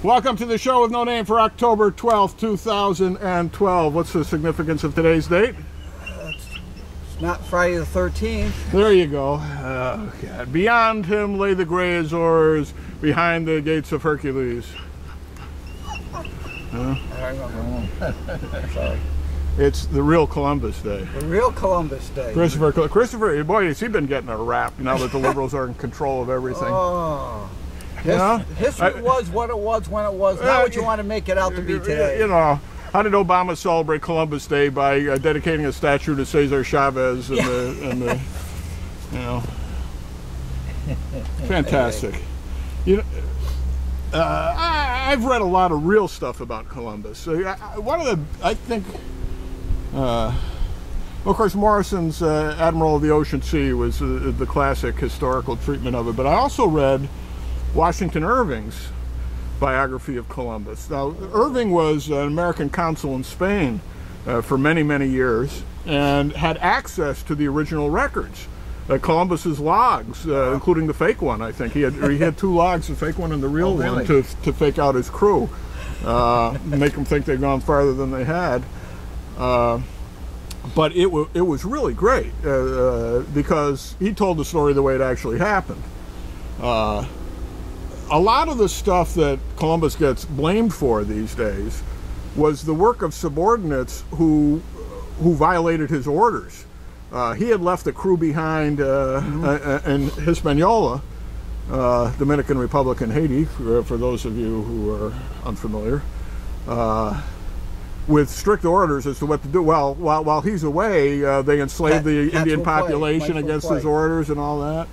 Welcome to the show with no name for October 12th, 2012. What's the significance of today's date? It's not Friday the 13th. There you go. God. Beyond him lay the gray Azores, behind the gates of Hercules. I don't remember. Sorry. It's the real Columbus Day. The real Columbus Day. Christopher, boy, has he been getting a rap now that the liberals are in control of everything. Oh. Yeah? History was what it was when it was, not what you want to make it out to be today. You know, how did Obama celebrate Columbus Day by dedicating a statue to Cesar Chavez and the you know, fantastic. You know, I've read a lot of real stuff about Columbus. One of the, I think, of course, Morrison's Admiral of the Ocean Sea was the classic historical treatment of it, but I also read Washington Irving's biography of Columbus. Now, Irving was an American consul in Spain for many, many years and had access to the original records. Columbus's logs, including the fake one, I think. He had two logs, the fake one and the real one, to fake out his crew, make them think they'd gone farther than they had. But it was really great because he told the story the way it actually happened. A lot of the stuff that Columbus gets blamed for these days was the work of subordinates who violated his orders. He had left the crew behind in Hispaniola, Dominican Republic in Haiti, for those of you who are unfamiliar, with strict orders as to what to do. Well, while he's away, they enslaved the Indian population against his orders and all that.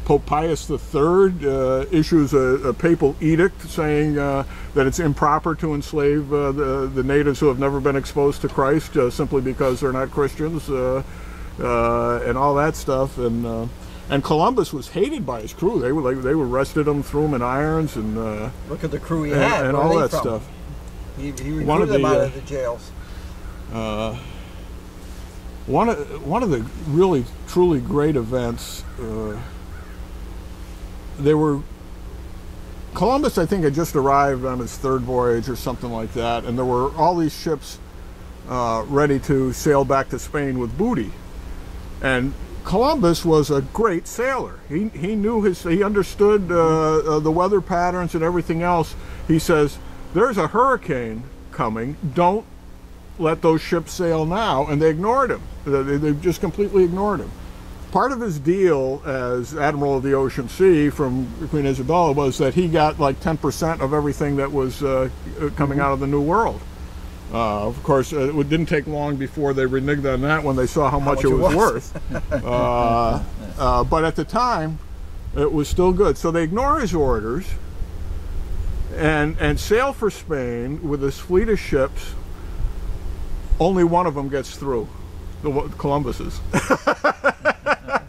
Pope Pius III issues a papal edict saying that it's improper to enslave the natives who have never been exposed to Christ simply because they're not Christians, and all that stuff. And Columbus was hated by his crew. They arrested him, threw him in irons, and look at the crew he had, and all that stuff. He recruited them out of the jails. One of the really truly great events. Columbus, I think, had just arrived on his third voyage or something like that, and there were all these ships ready to sail back to Spain with booty. And Columbus was a great sailor. He understood the weather patterns and everything else. He says, "There's a hurricane coming. Don't let those ships sail now." And they ignored him. They just completely ignored him. Part of his deal as Admiral of the Ocean Sea from Queen Isabella was that he got like 10% of everything that was coming out of the New World. Of course, it didn't take long before they reneged on that when they saw how much it was worth. But at the time, it was still good. So they ignore his orders and sail for Spain with this fleet of ships. Only one of them gets through, Columbus's.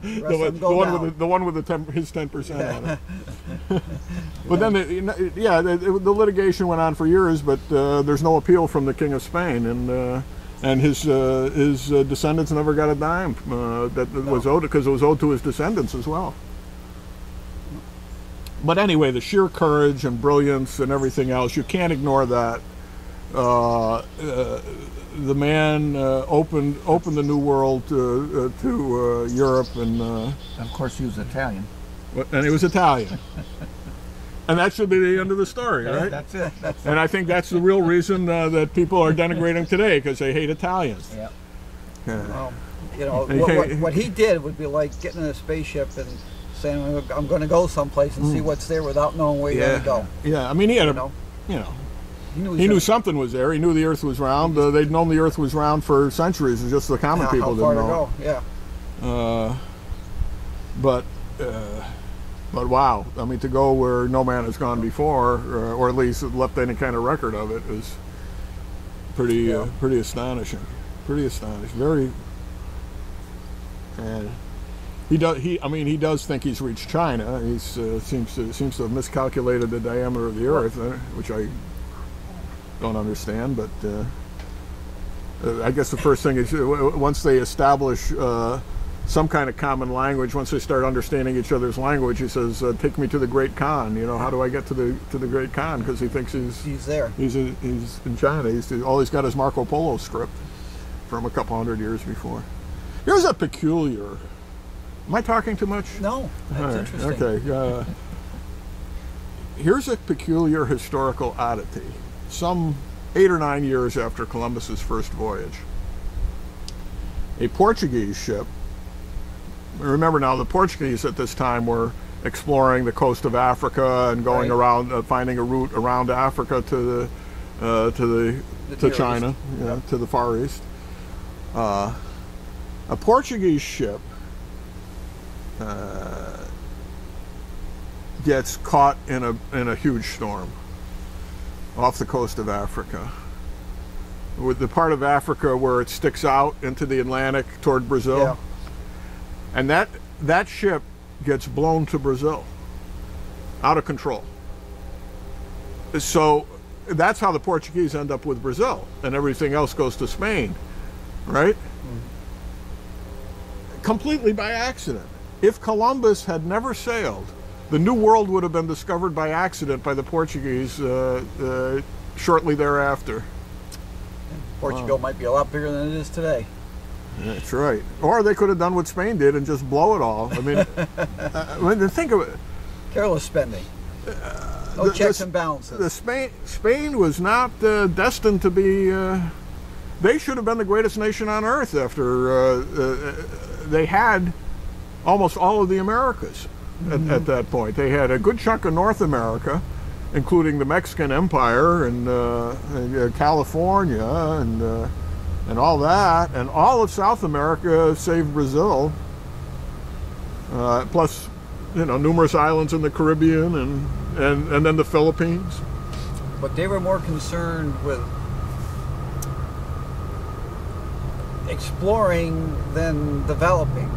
The one with his 10% on it. But then, the litigation went on for years, but there's no appeal from the King of Spain, and his descendants never got a dime was owed, because it was owed to his descendants as well. But anyway, the sheer courage and brilliance and everything else, you can't ignore that. The man opened the New World to Europe, and of course he was Italian. And he was Italian. And that should be the end of the story, right? That's it. And I think that's the real reason that people are denigrating today, because they hate Italians. Yeah. Well, you know, what he did would be like getting in a spaceship and saying, "I'm going to go someplace and see what's there," without knowing where you're going to go. Yeah, I mean, he had he knew something was there. He knew the Earth was round. They'd known the Earth was round for centuries. It's just the common people didn't know. But wow, I mean, to go where no man has gone before, or at least left any kind of record of it, is pretty astonishing. Pretty astonishing. Very. And he does think he's reached China. He seems to have miscalculated the diameter of the Earth, which I don't understand, but I guess the first thing is once they establish some kind of common language. Once they start understanding each other's language, he says, "Take me to the Great Khan." You know, how do I get to the Great Khan? Because he thinks he's there. He's in China. All he's got is Marco Polo script from a couple hundred years before. Here's a peculiar. Am I talking too much? No, that's interesting. Okay. Here's a peculiar historical oddity. Some 8 or 9 years after Columbus's first voyage, a Portuguese ship. Remember now, the Portuguese at this time were exploring the coast of Africa and going around, finding a route around Africa to China, to the Far East. A Portuguese ship gets caught in a huge storm off the coast of Africa, with the part of Africa where it sticks out into the Atlantic toward Brazil. Yeah. And that ship gets blown to Brazil, out of control. So that's how the Portuguese end up with Brazil, and everything else goes to Spain, right? Completely by accident. If Columbus had never sailed, the New World would have been discovered by accident by the Portuguese shortly thereafter. Portugal might be a lot bigger than it is today. That's right. Or they could have done what Spain did and just blow it all. I mean, think of it. Careless spending. No checks and balances. Spain was not destined to be. They should have been the greatest nation on earth after they had almost all of the Americas at that point. They had a good chunk of North America, including the Mexican Empire and California and all that, and all of South America save Brazil, plus numerous islands in the Caribbean and then the Philippines. But they were more concerned with exploring than developing,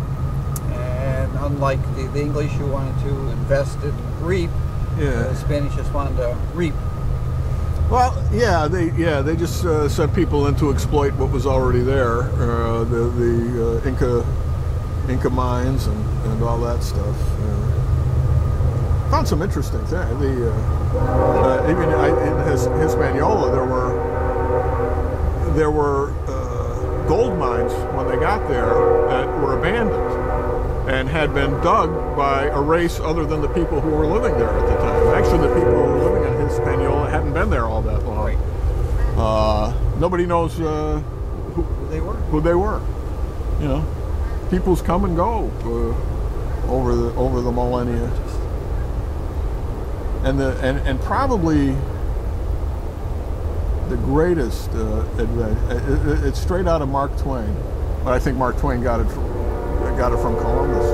and unlike the English, who wanted to invest and reap, the Spanish just wanted to reap. Well, they just sent people in to exploit what was already there, the Inca mines and all that stuff. Found some interesting things. Even in Hispaniola, there were gold mines when they got there that were abandoned and had been dug by a race other than the people who were living there at the time. Actually, the people who were living in Hispaniola hadn't been there all that long. Right. Nobody knows who they were. Peoples come and go over the millennia, and probably the greatest adventure. It's straight out of Mark Twain, but I think Mark Twain got it from Columbus.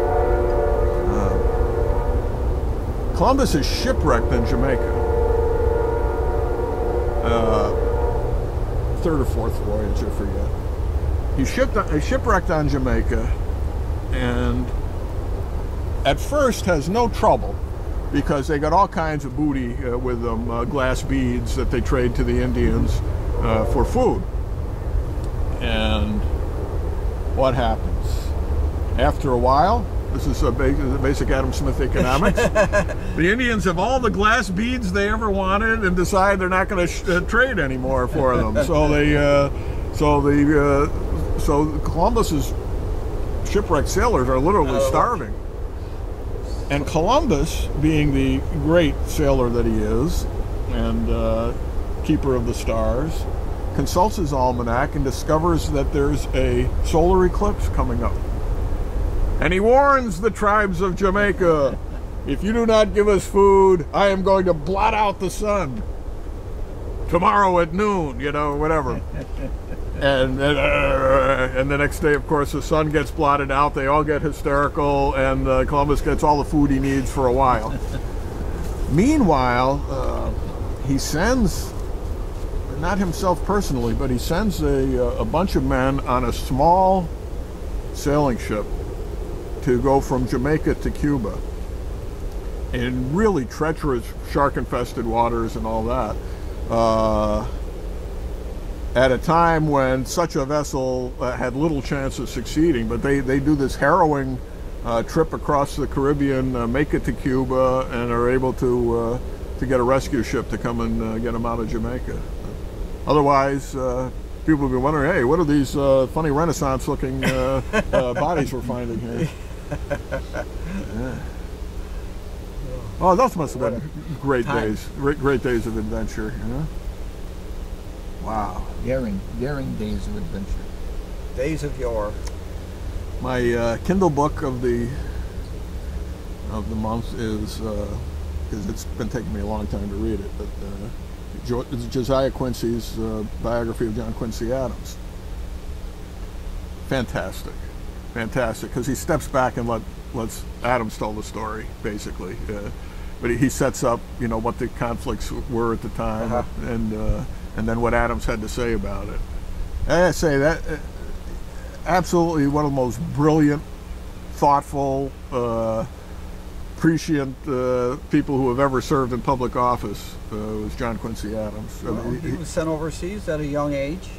Columbus is shipwrecked in Jamaica. Third or fourth voyage, I forget. He's shipwrecked on Jamaica, and at first has no trouble because they got all kinds of booty with them, glass beads that they trade to the Indians for food. And what happens? After a while, this is a basic Adam Smith economics, the Indians have all the glass beads they ever wanted and decide they're not going to trade anymore for them. So Columbus's shipwrecked sailors are literally starving. And Columbus, being the great sailor that he is, and keeper of the stars, consults his almanac and discovers that there's a solar eclipse coming up. And he warns the tribes of Jamaica, if you do not give us food, I am going to blot out the sun tomorrow at noon, whatever. And the next day, of course, the sun gets blotted out. They all get hysterical, and Columbus gets all the food he needs for a while. Meanwhile, he sends, not himself personally, but he sends a bunch of men on a small sailing ship to go from Jamaica to Cuba in really treacherous, shark-infested waters and all that. at a time when such a vessel had little chance of succeeding. But they do this harrowing trip across the Caribbean, make it to Cuba, and are able to get a rescue ship to come and get them out of Jamaica. Otherwise, people will be wondering, hey, what are these funny Renaissance-looking bodies we're finding here? Yeah. Oh, those must have been great days, great days of adventure. You know? Wow. Daring days of adventure. Days of yore. My Kindle book of the month is, because it's been taking me a long time to read it, but it's Josiah Quincy's biography of John Quincy Adams. Fantastic, fantastic, because he steps back and lets Adams tell the story, basically. But he sets up, you know, what the conflicts were at the time, and then what Adams had to say about it. And I say that absolutely one of the most brilliant, thoughtful, prescient people who have ever served in public office was John Quincy Adams. Well, he was sent overseas at a young age.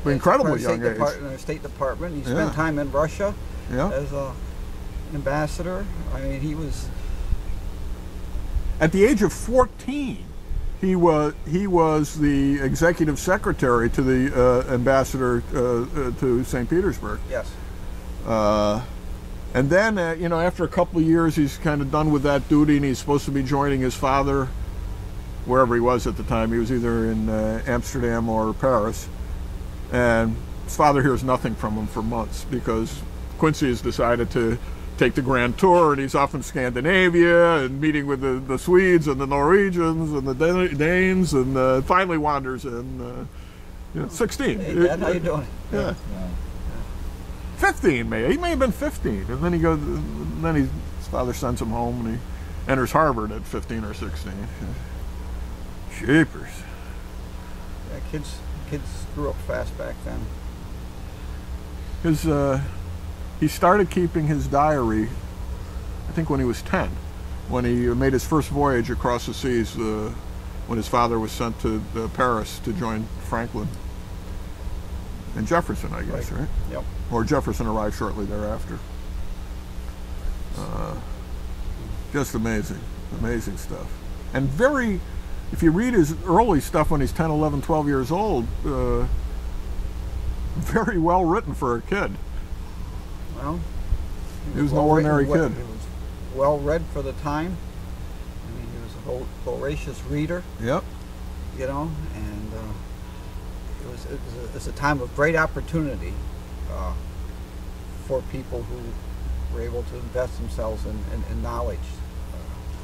Incredibly young age. In the State Department. He spent time in Russia as an ambassador. I mean, he was... At the age of 14, he was the executive secretary to the ambassador to St. Petersburg. Yes. And then, you know, after a couple of years, he's kind of done with that duty, and he's supposed to be joining his father wherever he was at the time. He was either in Amsterdam or Paris. And his father hears nothing from him for months because Quincy has decided to take the grand tour, and he's off in Scandinavia and meeting with the Swedes and the Norwegians and the Danes, and finally wanders in, 16. Hey, Dad, how you doing? Yeah. 15, maybe. He may have been 15, and then he goes. And then his father sends him home, and he enters Harvard at 15 or 16. Jeepers. Yeah, kids grew up fast back then. He started keeping his diary, I think, when he was 10, when he made his first voyage across the seas, when his father was sent to Paris to join Franklin and Jefferson, I guess, right? Yep. Or Jefferson arrived shortly thereafter. Just amazing, amazing stuff. And if you read his early stuff when he's 10, 11, 12 years old, very well written for a kid. Well, he was an ordinary kid. He was well read for the time. I mean, he was a voracious reader. Yep. You know, and it was a time of great opportunity for people who were able to invest themselves in knowledge.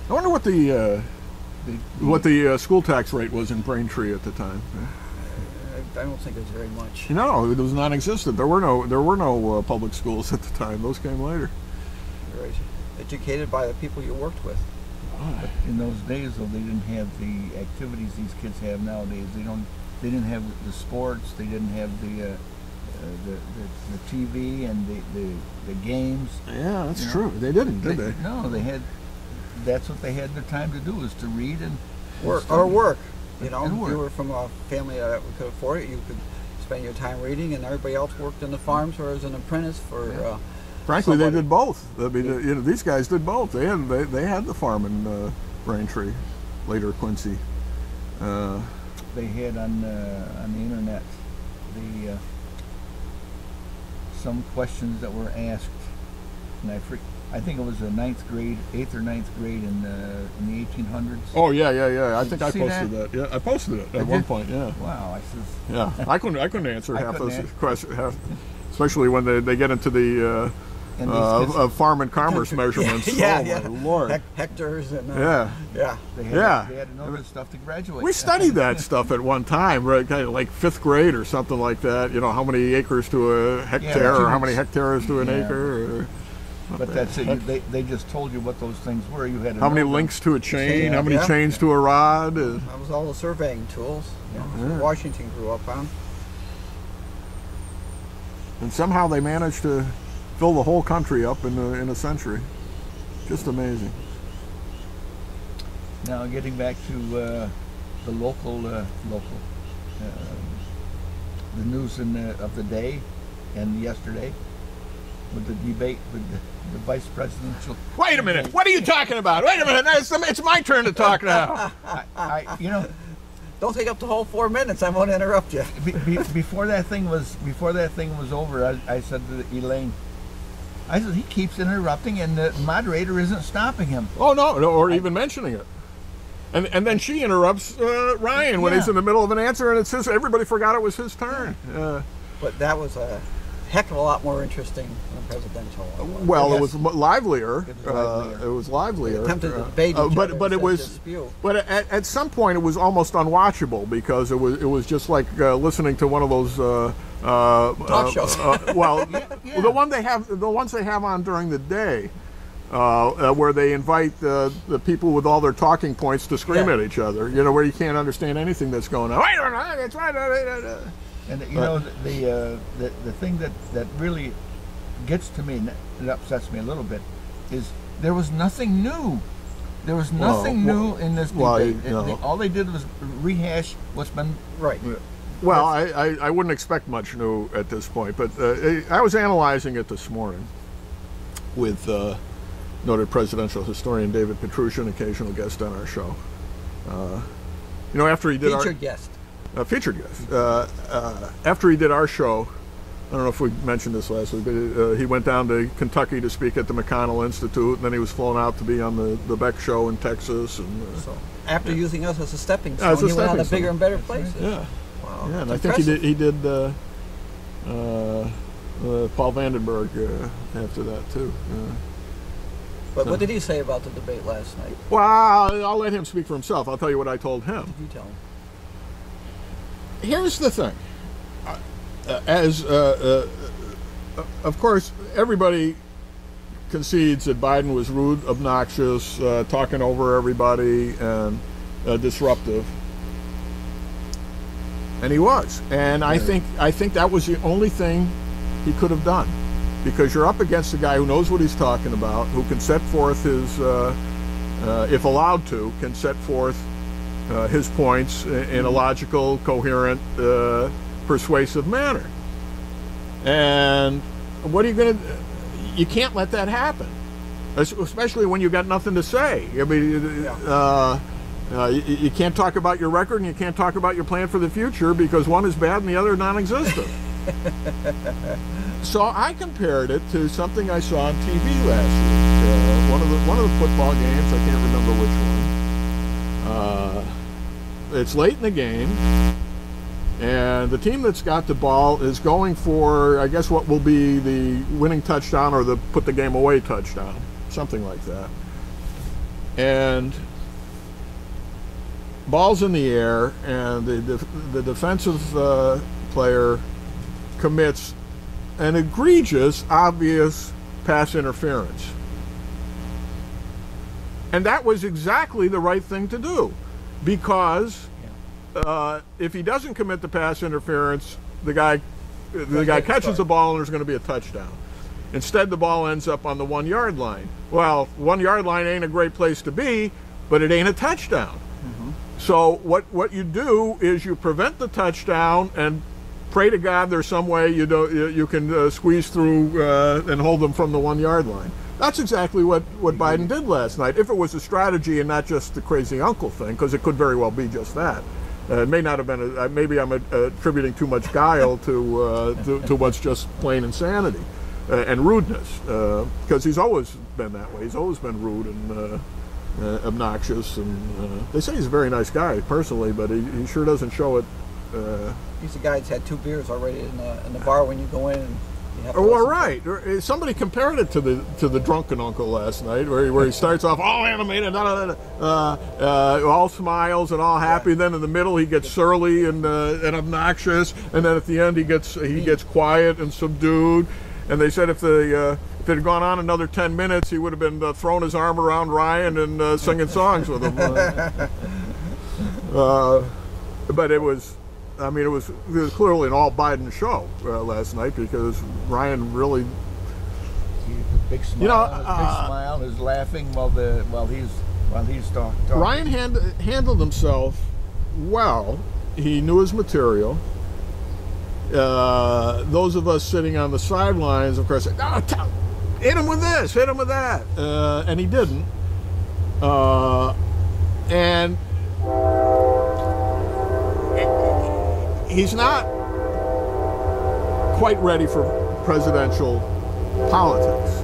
I wonder what the school tax rate was in Braintree at the time. I don't think it was very much. No, it was non-existent. There were no public schools at the time. Those came later. You were educated by the people you worked with. But in those days, though, they didn't have the activities these kids have nowadays. They didn't have the sports. They didn't have the TV and the games. Yeah, that's true. They didn't, did they? No, they had. That's what they had the time to do, is to read and work. You know, if you were from a family that could afford it, you could spend your time reading, and everybody else worked in the farms or as an apprentice for. Frankly, somebody. they did both. I mean, these guys did both. They had the farm in Braintree, later Quincy. They had on the internet some questions that were asked, and I think it was the 8th or 9th grade in the 1800s. Oh yeah. I think I posted that. Yeah, I posted it at one point. Yeah. Wow. Yeah, I couldn't answer half those questions, especially when they get into the farm and commerce measurements. My Lord. Hectares and They had to know this stuff to graduate. We studied that stuff at one time, right? Kind of like 5th grade or something like that. You know, how many acres to a hectare, or how many hectares to an acre. But that's it. They just told you what those things were. You had to how many links to a chain, how many chains to a rod. That was all the surveying tools Washington grew up on. And somehow they managed to fill the whole country up in a century. Just amazing. Now, getting back to the local the news of the day and yesterday with the debate with the vice presidential. Wait a minute! What are you talking about? Wait a minute! It's my turn to talk now. You know, don't take up the whole 4 minutes. I won't interrupt you. Before that thing was over, I said to Elaine, I said, he keeps interrupting and the moderator isn't stopping him. Oh no, or even mentioning it. And then she interrupts Ryan when he's in the middle of an answer, and it's his. Everybody forgot it was his turn. But that was a heck of a lot more interesting than presidential. Well, it was livelier. It was livelier. Attempted to debate each other, but it was. But at some point, it was almost unwatchable because it was just like listening to one of those talk shows. The ones they have on during the day. Where they invite the people with all their talking points to scream at each other, you know, where you can't understand anything that's going on. And you know, the thing that really gets to me and it upsets me a little bit is there was nothing new. There was nothing new in this debate. All they did was rehash what's been right. Well, I wouldn't expect much new at this point, but I was analyzing it this morning with noted presidential historian David Petruccian, occasional guest on our show. You know, after he did featured guest. After he did our show, I don't know if we mentioned this last week, but he went down to Kentucky to speak at the McConnell Institute, and then he was flown out to be on the Beck Show in Texas. And so after using us as a stepping stone, he went on to bigger and better places. Yeah, wow. Yeah, and I think he did Paul Vandenberg after that too. But what did he say about the debate last night? Well, I'll let him speak for himself. I'll tell you what I told him. What did you tell him? Here's the thing. Of course, everybody concedes that Biden was rude, obnoxious, talking over everybody, and disruptive. And he was. And I think that was the only thing he could have done. Because you're up against a guy who knows what he's talking about, who can set forth his, if allowed to, can set forth his points in a logical, coherent, persuasive manner. And what are you going to... You can't let that happen, especially when you've got nothing to say. I mean, you can't talk about your record and you can't talk about your plan for the future because one is bad and the other non-existent. So I compared it to something I saw on TV last week. One of the football games, I can't remember which one. It's late in the game, and the team that's got the ball is going for, I guess, what will be the winning touchdown or the put the game away touchdown, something like that. And ball's in the air, and the defensive player commits an egregious, obvious pass interference. And that was exactly the right thing to do, because if he doesn't commit the pass interference, the guy catches the ball and there's going to be a touchdown. Instead, the ball ends up on the 1 yard line. Well, 1 yard line ain't a great place to be, but it ain't a touchdown. Mm-hmm. So what you do is you prevent the touchdown and pray to God there's some way you can squeeze through and hold them from the 1 yard line. That's exactly what Biden did last night. If it was a strategy and not just the crazy uncle thing, because it could very well be just that. It may not have been. Maybe I'm attributing too much guile to what's just plain insanity and rudeness. Because he's always been that way. He's always been rude and obnoxious. And they say he's a very nice guy personally, but he sure doesn't show it. He's the guy that's had 2 beers already in the bar when you go in. And you have to well, right. Somebody compared it to the drunken uncle last night, where he starts off all animated, all smiles and all happy. Then in the middle he gets surly and obnoxious, and then at the end he gets quiet and subdued. And they said if it had gone on another 10 minutes, he would have been throwing his arm around Ryan and singing songs with him. But it was. I mean, it was clearly an all Biden show last night because Ryan really, big smile, big smile, is laughing while he's talking. Ryan handled himself well. He knew his material. those of us sitting on the sidelines, of course, said, "No, hit him with this, hit him with that," and he didn't. And he's not quite ready for presidential politics.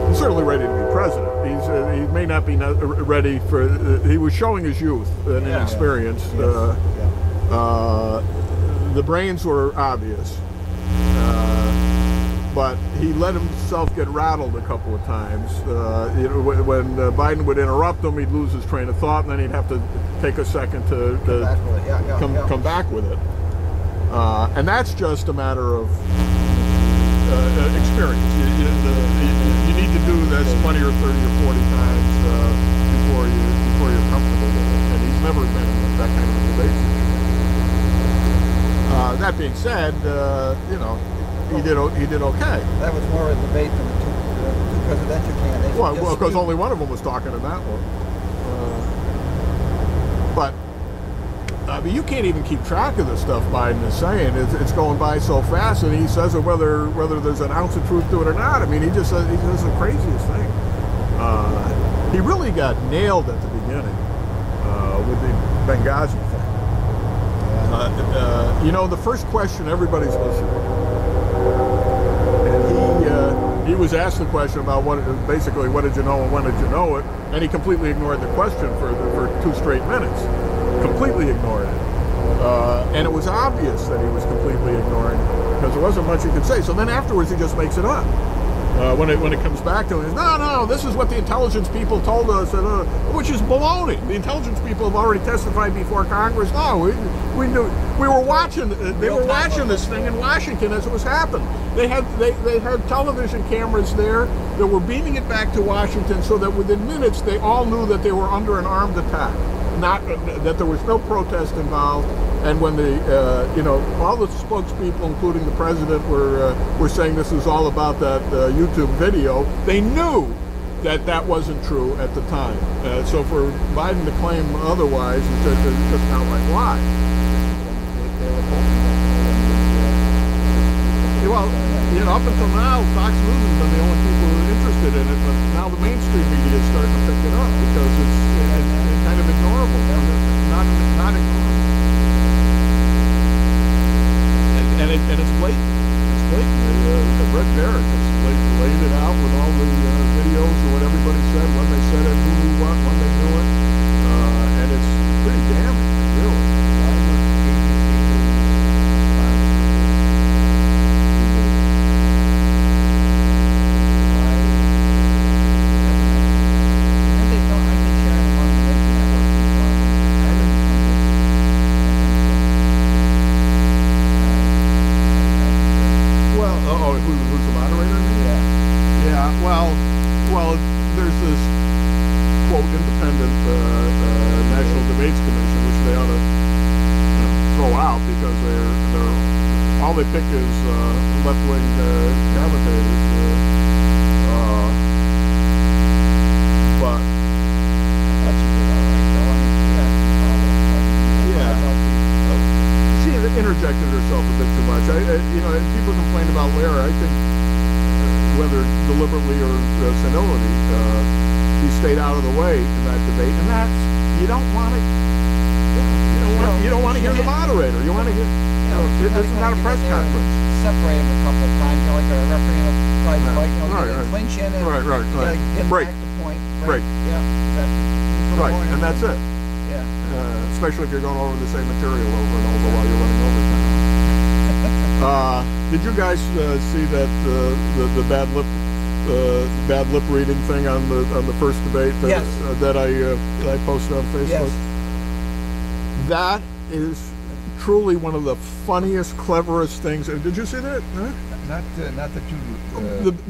He's certainly ready to be president. He may not be ready for. He was showing his youth and inexperience. The brains were obvious, but he let himself get rattled a couple of times. When Biden would interrupt him, he'd lose his train of thought, and then he'd have to take a second to come back with it. And that's just a matter of experience. You need to do this 20 or 30 or 40 times before you're comfortable with it. And he's never been in that kind of a debate. That being said, he did okay. That was more a debate than the two presidential candidates. Well, because only one of them was talking in that one. But I mean, you can't even keep track of the stuff Biden is saying. It's going by so fast, and he says it whether there's an ounce of truth to it or not. I mean, he says the craziest thing. He really got nailed at the beginning with the Benghazi thing. The first question everybody's listening, and he was asked the question about what did you know and when did you know it, and he completely ignored the question for 2 straight minutes. Completely ignored it. And it was obvious that he was completely ignoring it because there wasn't much he could say. So then afterwards he just makes it up. When it comes back to him, he says, no, this is what the intelligence people told us, which is baloney. The intelligence people have already testified before Congress. No, we knew. We were watching. They were watching this thing in Washington as it was happening. They had television cameras there that were beaming it back to Washington, so that within minutes they all knew that they were under an armed attack. Not that there was no protest involved, and when all the spokespeople, including the president, were saying this was all about that YouTube video, they knew that wasn't true at the time. So for Biden to claim otherwise is just an outright lie. Well, up until now, Fox News has been the only people who are interested in it, but now the mainstream media is starting to pick it up because it's kind of ignorable, not ignorable, and it's blatant. It's blatant. Brett Barrett just laid it out with all the videos of what everybody said, when they said it, who knew what, when they knew it, and it's pretty damning, really. Well, there's this quote independent National Debates Commission, which they ought to throw out because they're all they pick is left-wing commentators. But she interjected herself a bit too much. People complain about Lara. I think, whether deliberately or senility, he stayed out of the way in that debate, and that's you don't want to hear the moderator. You want to hear. This is not a press conference. Separate him a couple of times, like a referee in a fight, clinch in and get back to point. Right. Yeah. Right, and that's it. Yeah. Especially if you're going over the same material over and over while you're running overtime. Did you guys see that the bad lip reading thing on the first debate that I posted on Facebook? Yes. That is truly one of the funniest, cleverest things. Did you see that? Huh? Not that you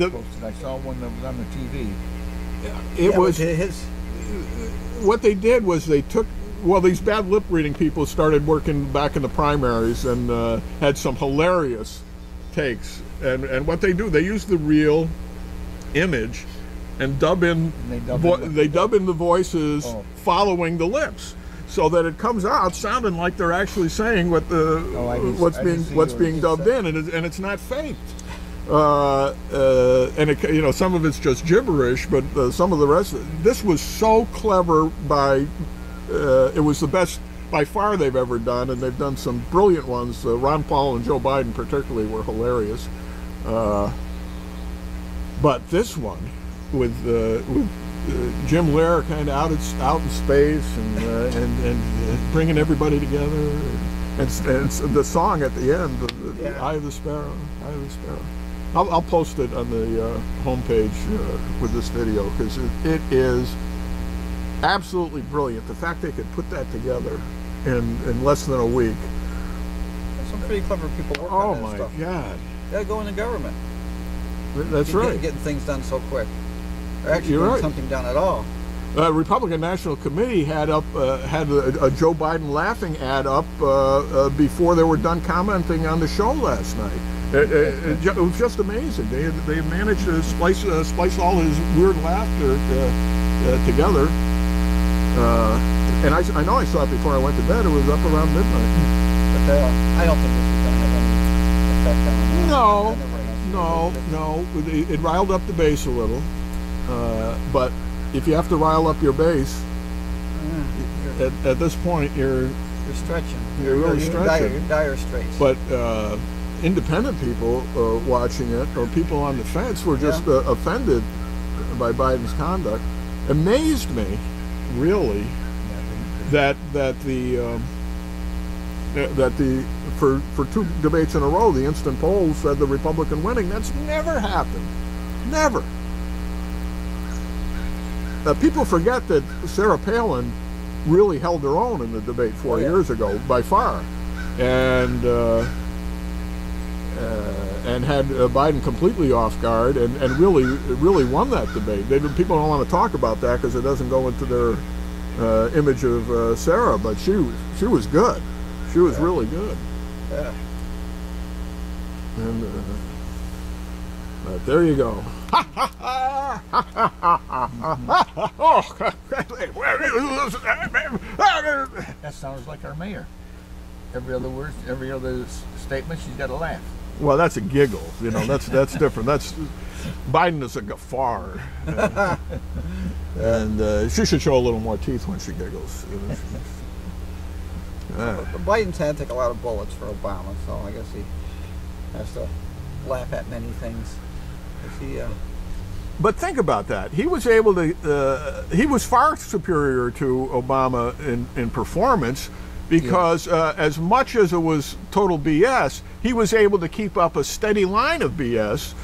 posted. I saw one that was on the TV. It was his. What they did was they took. Well, these bad lip reading people started working back in the primaries and had some hilarious takes. And what they do, they use the real image and dub in. They dub in the voices following the lips. so that it comes out sounding like they're actually saying what the what's being dubbed in, and it's not faked. And it, you know, some of it's just gibberish, but some of the rest. This was so clever. It was the best by far they've ever done, and they've done some brilliant ones. Ron Paul and Joe Biden particularly were hilarious. But this one with Jim Lehrer kind of out in space and bringing everybody together, and the song at the end, the Eye of the Sparrow, Eye of the Sparrow. I'll post it on the homepage with this video, because it is absolutely brilliant. The fact they could put that together in less than a week. There's some pretty clever people working on that stuff. Oh my God! You gotta go in the government. That's right. Getting things done so quick. Or actually getting something done at all. Republican National Committee had a Joe Biden laughing ad up before they were done commenting on the show last night. It was just amazing. They managed to splice all his weird laughter together. And I know I saw it before I went to bed. It was up around midnight. But I don't think this is going to have any effect on No. It riled up the base a little. But if you have to rile up your base, at this point you're stretching. You're really stretching. You're dire straits. But independent people watching it, or people on the fence, were just offended by Biden's conduct. Amazed me, really, that for two debates in a row, the instant polls said the Republican winning. That's never happened. Never. People forget that Sarah Palin really held her own in the debate 4 years ago, by far, and had Biden completely off guard, and really won that debate. People don't want to talk about that because it doesn't go into their image of Sarah, but she was good. She was really good. Yeah. And but there you go. That sounds like our mayor. Every other word, every other statement, she's got a laugh. Well, that's a giggle. You know, that's different. That's Biden is a guffaw, and she should show a little more teeth when she giggles. Biden's had to take a lot of bullets for Obama, so I guess he has to laugh at many things. But think about that. He was able to. He was far superior to Obama in performance, because as much as it was total BS, he was able to keep up a steady line of BS,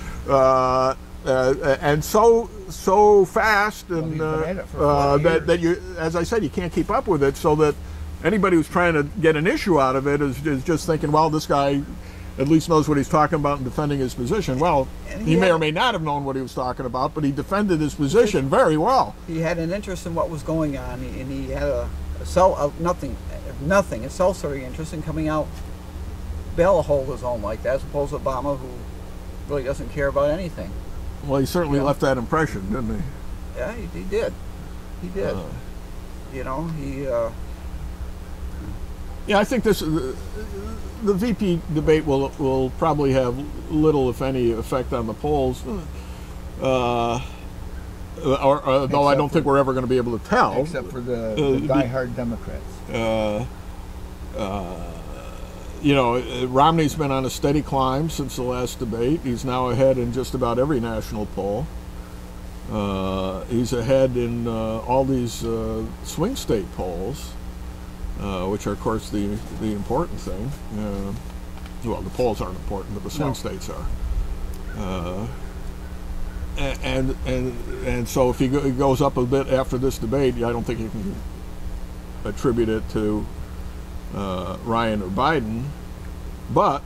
and so fast, and that you, as I said, you can't keep up with it. So that anybody who's trying to get an issue out of it is just thinking, well, this guy at least knows what he's talking about in defending his position. Well, he may or may not have known what he was talking about, but he defended his position very well. He had an interest in what was going on, and he had a self-serving interest in coming out bail hold his own like that, as opposed to Obama, who really doesn't care about anything. Well, he certainly left that impression, didn't he? Yeah, he did. He did. You know, he... Yeah, I think the VP debate will probably have little, if any, effect on the polls. Though I don't think we're ever going to be able to tell. Except for the diehard Democrats. You know, Romney's been on a steady climb since the last debate. He's now ahead in just about every national poll. He's ahead in all these swing state polls, which are, of course, the important thing. Well, the polls aren't important, but the swing states are. And so if he goes up a bit after this debate, I don't think you can attribute it to Ryan or Biden, but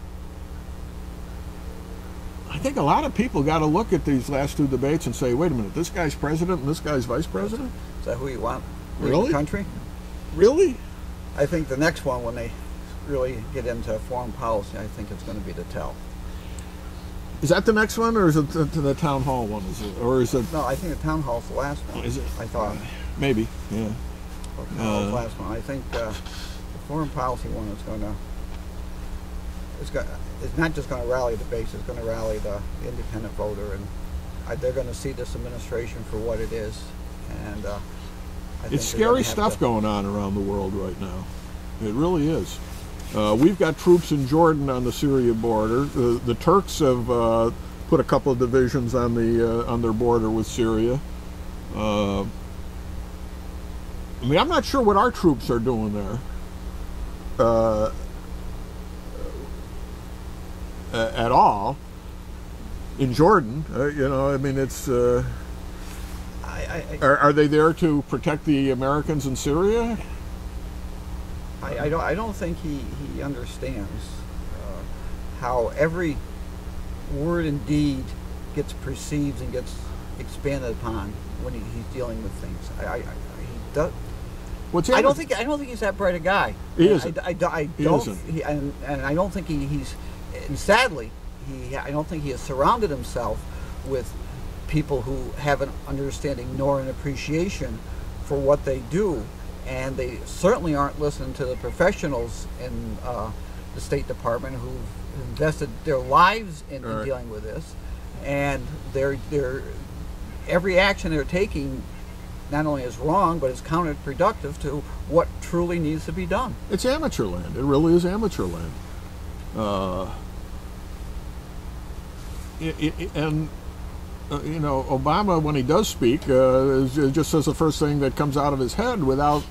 I think a lot of people got to look at these last two debates and say, wait a minute, this guy's president and this guy's vice president? Is that who you want in Really? the country? Really? I think the next one, when they really get into foreign policy, I think it's going to be the tell. Is that the next one, or is it the town hall one? Is it, or is it? No, I think the town hall's the last one. Is it? I thought. Maybe, yeah. Carl's last one. I think the foreign policy one is going to. It's not just going to rally the base. It's going to rally the independent voter, and they're going to see this administration for what it is. And it's scary stuff going on around the world right now. It really is. We've got troops in Jordan on the Syria border. The Turks have put a couple of divisions on their border with Syria. I mean, I'm not sure what our troops are doing there at all in Jordan. You know, I mean, it's. Are they there to protect the Americans in Syria? I don't think he understands how every word and deed gets perceived and gets expanded upon when he's dealing with things. He does. I don't think he's that bright a guy. He isn't. I don't. And I don't think he's. And sadly, I don't think he has surrounded himself with people who have an understanding nor an appreciation for what they do, and they certainly aren't listening to the professionals in the State Department who've invested their lives in dealing with this, and every action they're taking not only is wrong, but is counterproductive to what truly needs to be done. It's amateur land. It really is amateur land. You know, Obama, when he does speak, just says the first thing that comes out of his head without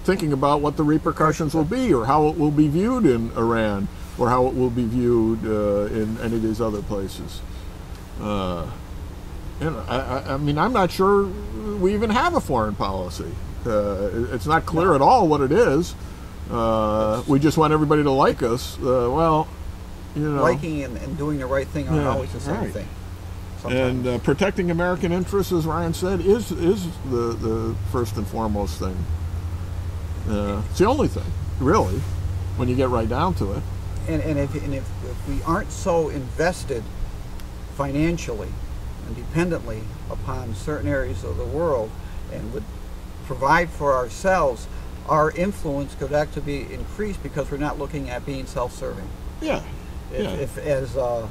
thinking about what the repercussions will be, or how it will be viewed in Iran, or how it will be viewed in any of these other places. I mean, I'm not sure we even have a foreign policy. It's not clear at all what it is. We just want everybody to like us. Well, you know, liking and doing the right thing aren't always the same thing. Sometimes. And protecting American interests, as Ryan said, is the first and foremost thing. It's the only thing, really, when you get right down to it. And if we aren't so invested financially and dependently upon certain areas of the world, and would provide for ourselves, our influence could actually be increased because we're not looking at being self-serving. Yeah. If as you know.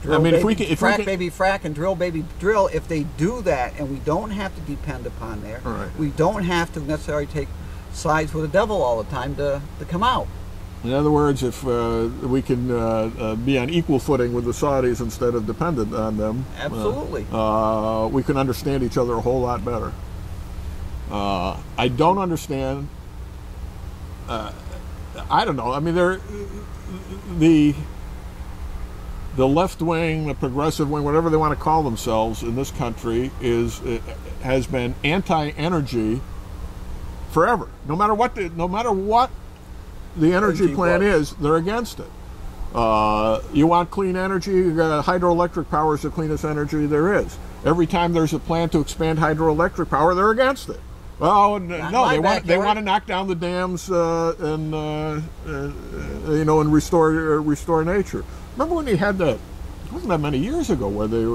Drill, I mean, baby, frack, baby, frack, and drill, baby, drill. If they do that, and we don't have to depend upon there, we don't have to necessarily take sides with the devil all the time to come out. In other words, if we can be on equal footing with the Saudis instead of dependent on them, absolutely, we can understand each other a whole lot better. I don't understand. I don't know. I mean, the left wing, the progressive wing, whatever they want to call themselves in this country, has been anti-energy forever. No matter what the energy plan is, they're against it. You want clean energy? Hydroelectric power is the cleanest energy there is. Every time there's a plan to expand hydroelectric power, they're against it. Well, no, they want to knock down the dams and you know, and restore nature. Remember when they had that? It wasn't that many years ago where they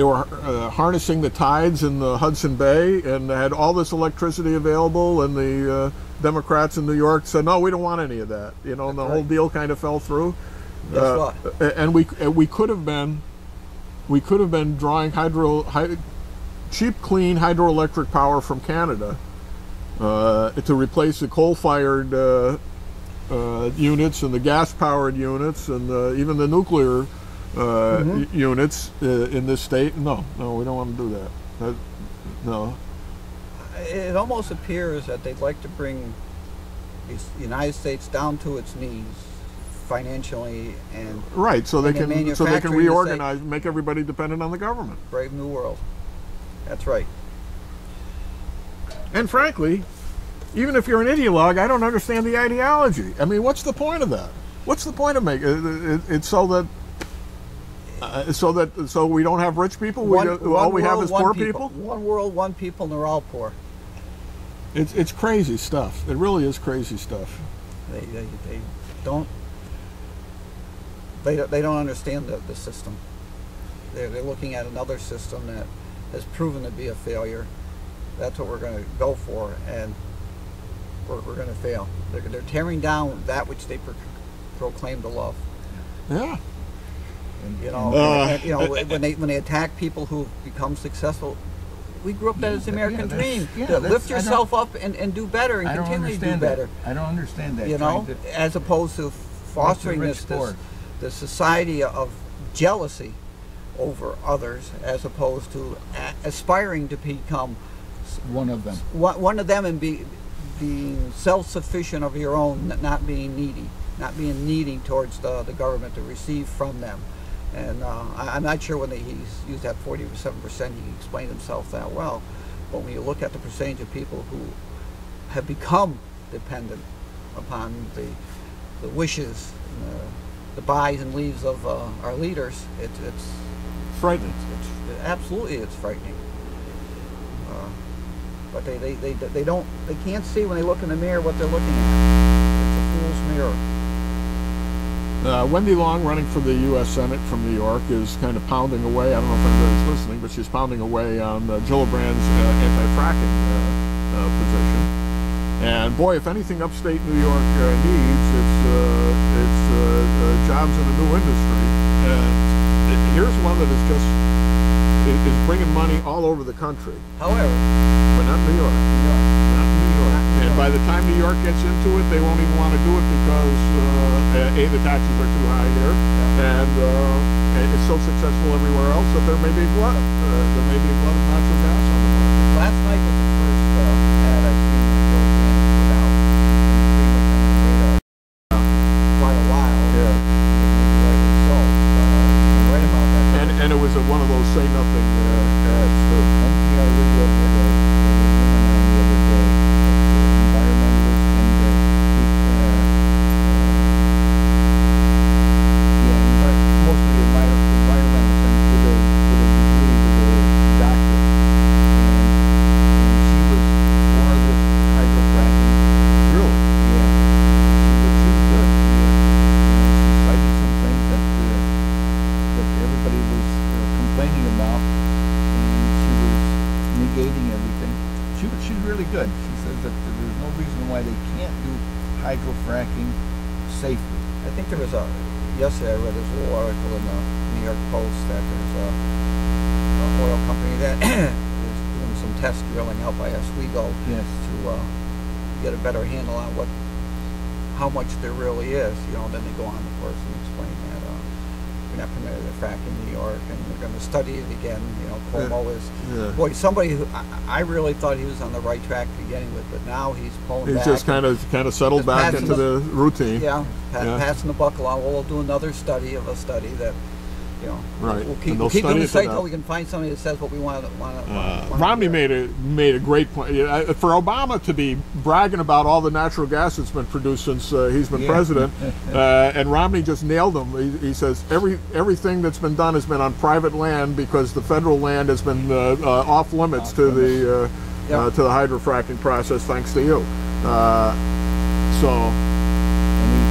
were harnessing the tides in the Hudson Bay and had all this electricity available, and the Democrats in New York said, "No, we don't want any of that." You know, and the whole deal kind of fell through. And we could have been drawing cheap, clean hydroelectric power from Canada to replace the coal-fired units and the gas-powered units and even the nuclear units in this state. No, we don't want to do that. No. It almost appears that they'd like to bring the United States down to its knees financially and so they can reorganize, make everybody dependent on the government. Brave new world. That's right. And frankly, even if you're an ideologue, I don't understand the ideology. I mean, what's the point of that? What's the point of making it's so that so we don't have rich people? All we have is poor people? One world, one people, and they're all poor. It's crazy stuff. It really is crazy stuff. They don't understand the system. They're looking at another system that has proven to be a failure, That's what we're going to go for, and we're going to fail. They're tearing down that which they proclaim to love. Yeah. You know, and, you know, when they attack people who become successful. We grew up that as the American dream. Lift yourself up and do better and continue to do better. I don't understand that. You know, as opposed to fostering this society of jealousy over others, as opposed to aspiring to become one of them. One of them, and being self-sufficient of your own, not being needy, not being needy towards the government to receive from them. And I'm not sure when he's used that 47%, he explained himself that well. But when you look at the percentage of people who have become dependent upon the wishes, the buys and leaves of our leaders, it's frightening. Absolutely, it's frightening. But they can't see when they look in the mirror what they're looking at. It's a fool's mirror. Wendy Long, running for the U.S. Senate from New York, is kind of pounding away. I don't know if anybody's listening, but she's pounding away on Gillibrand's anti-fracking position. And boy, if anything upstate New York needs, it's jobs in a new industry. And here's one that is bringing money all over the country. However, but not New York. Not New York. And by the time New York gets into it, they won't even want to do it because A, the taxes are too high here, and it's so successful everywhere else that there may be a glut. There may be a glut of natural gas on the market. Last night was the first ad I've seen that Joe Biden put out. Pretty much on the radar quite a while. Yeah. Rightly so. You're right about that. And it was one of those say nothing ads too. NPR radio had a woman on the other day, environmentalist, and mostly environmentalist, and with a degree, with a doctorate, and she was for this hydrofracking. Really? Yeah, she was good. She cited some things that everybody was complaining about, and she was negating everything. She's really good. She says that there's no reason why they can't do hydrofracking safely. I think there was yesterday I read this little article in the New York Post that there's a oil company that is doing some test drilling out by Oswego to get a better handle on how much there really is. You know, then they go on, of course, and explain that you're not permitted to frack in New York, and they're going to study it again. You know, Cuomo is boy, somebody who I really thought he was on the right track beginning with, but now he's pulling back. He's just kind of settled back into the routine. Yeah, passing the buck along. Well, we'll do another study of a study that, you know, right. We'll keep doing the site until we can find somebody that says what we want. Romney made a great point. For Obama to be bragging about all the natural gas that's been produced since he's been president, and Romney just nailed him. He says everything that's been done has been on private land because the federal land has been off limits to the hydrofracking process, thanks to you.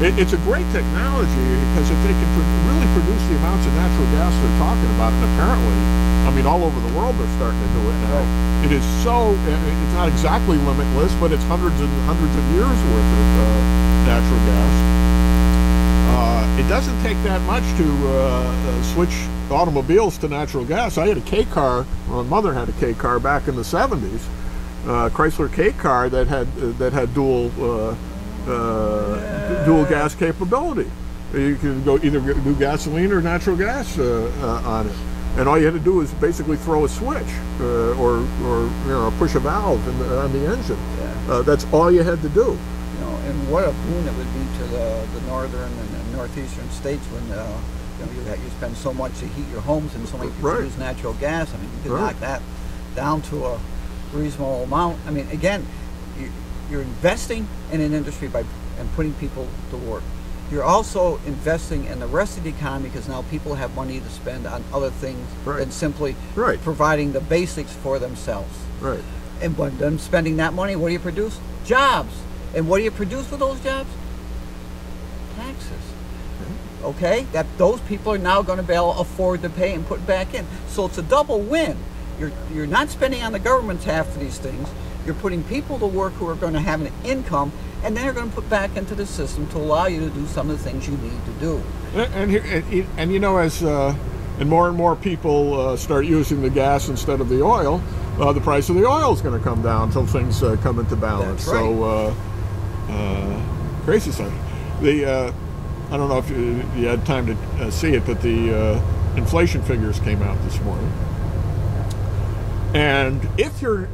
It's a great technology because if they can really produce the amounts of natural gas they're talking about, and apparently, I mean, all over the world they're starting to do it now. Right. It is it's not exactly limitless, but it's hundreds and hundreds of years worth of natural gas. It doesn't take that much to switch automobiles to natural gas. I had a K car. My mother had a K car back in the 70s, Chrysler K car that had dual gas capability. You can go either do gasoline or natural gas on it, and all you had to do is basically throw a switch or push a valve on the engine. That's all you had to do. You know, and what a boon it would be to the northern and northeastern states when you spend so much to heat your homes and so many people use natural gas. I mean, you can knock that down to a reasonable amount. I mean, again, you're investing in an industry and putting people to work. You're also investing in the rest of the economy because now people have money to spend on other things than simply providing the basics for themselves. Right. And by them spending that money, what do you produce? Jobs. And what do you produce with those jobs? Taxes. Okay? That those people are now going to be able to afford to pay and put back in. So it's a double win. you're not spending on the government's half of these things. You're putting people to work who are going to have an income, and then you're going to put back into the system to allow you to do some of the things you need to do. And you know, as and more people start using the gas instead of the oil, the price of the oil is going to come down until things come into balance. That's right. So crazy stuff. I don't know if you had time to see it, but the inflation figures came out this morning. And if you're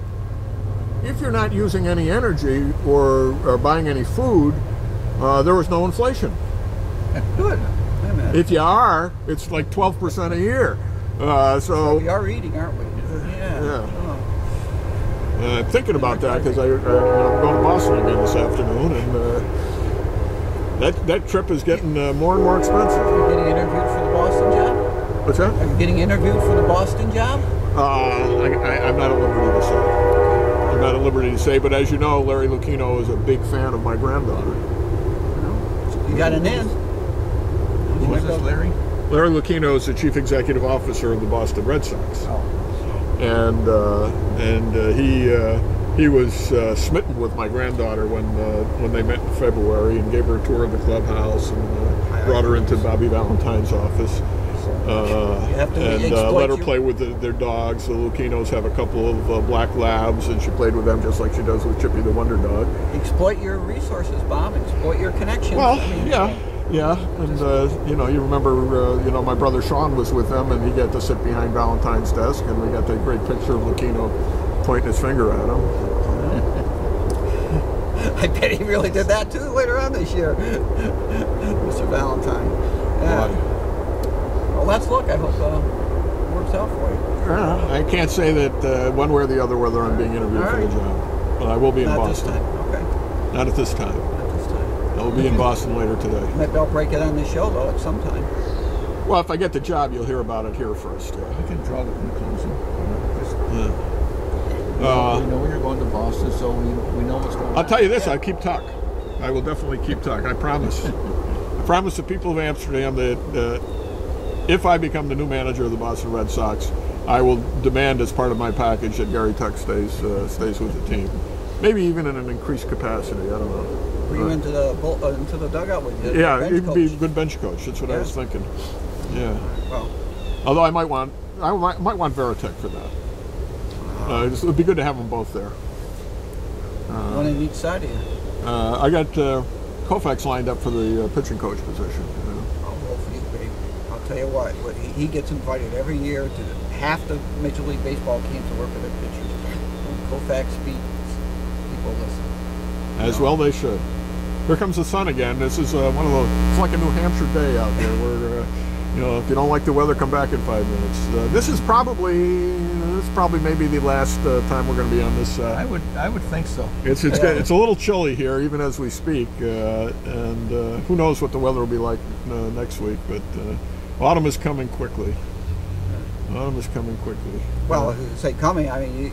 not using any energy or buying any food, there was no inflation. Good. If you are, it's like 12% a year. So we are eating, aren't we? Yeah. I'm thinking about that because I'm going to Boston again this afternoon, and that trip is getting more and more expensive. Are you getting interviewed for the Boston job? What's that? Are you getting interviewed for the Boston job? I'm not at liberty to say. I'm not at liberty to say, but as you know, Larry Lucchino is a big fan of my granddaughter. You got an in. Who is this, Larry? Larry Lucchino is the chief executive officer of the Boston Red Sox. Oh. And he was smitten with my granddaughter when they met in February, and gave her a tour of the clubhouse and brought her into Bobby Valentine's office. And let her play with their dogs. The Lucchinos have a couple of black labs, and she played with them just like she does with Chippy the Wonder Dog. Exploit your resources, Bob. Exploit your connections. Well, yeah, and you remember, my brother Sean was with them, and he got to sit behind Valentine's desk, and we got that great picture of Lucchino pointing his finger at him. I bet he really did that too later on this year, Mr. Valentine. Yeah. Well, let's look. I hope it works out for you. I can't say that one way or the other whether I'm being interviewed for the job, but I will be in Boston. Not this time. Okay. Not at this time. I'll be in Boston later today. Maybe I'll break it on the show, though, at some time. Well, if I get the job, you'll hear about it here first. We can draw the conclusion. Yeah. We know when you're going to Boston, so we know what's going on. I'll tell you this, I keep talk. I will definitely keep talk. I promise. I promise the people of Amsterdam that if I become the new manager of the Boston Red Sox, I will demand as part of my package that Gary Tuck stays with the team. Maybe even in an increased capacity. I don't know. Were you into the dugout with you? Yeah, he'd be a good bench coach. That's what I was thinking. Yeah. Well, although I might want Veritek for that. It would be good to have them both there. one in each side of you. I got Koufax lined up for the pitching coach position. I'll vote for you, babe. I'll tell you what. He gets invited every year to half the Major League Baseball teams to work with their pitchers. When Koufax speaks, people listen. As well they should. Here comes the sun again. This is one of those. It's like a New Hampshire day out there. Where if you don't like the weather, come back in 5 minutes. This is probably maybe the last time we're going to be on this. I would think so. It's a little chilly here, even as we speak, and who knows what the weather will be like next week. But autumn is coming quickly. Autumn is coming quickly. Well, say coming. I mean,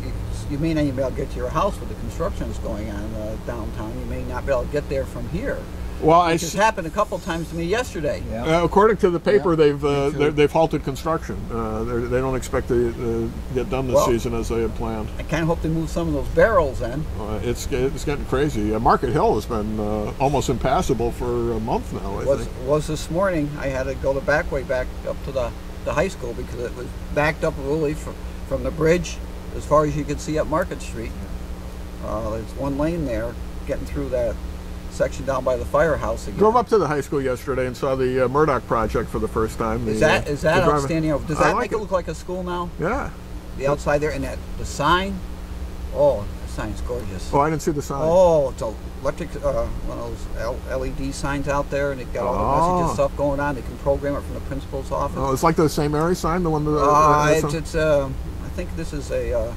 you may not even be able to get to your house with the construction that's going on downtown. You may not be able to get there from here. Well, Which has happened a couple times to me yesterday. Yeah. According to the paper, they've halted construction. They don't expect to get done this season as they had planned. I kind of hope they move some of those barrels in. It's getting crazy. Market Hill has been almost impassable for a month now. I think. Was this morning. I had to go the back way back up to the high school because it was backed up really from the bridge as far as you could see up Market Street. There's one lane there getting through that section down by the firehouse again. Drove up to the high school yesterday and saw the Murdoch project for the first time. Is that outstanding? Does that make it look like a school now? Yeah. The outside there, and the sign. Oh, the sign's gorgeous. Oh, I didn't see the sign. Oh, it's electric. One of those LED signs out there, and they've got all the messages and stuff going on. They can program it from the principal's office. Oh, it's like the St. Mary's sign, the one that. I think this is a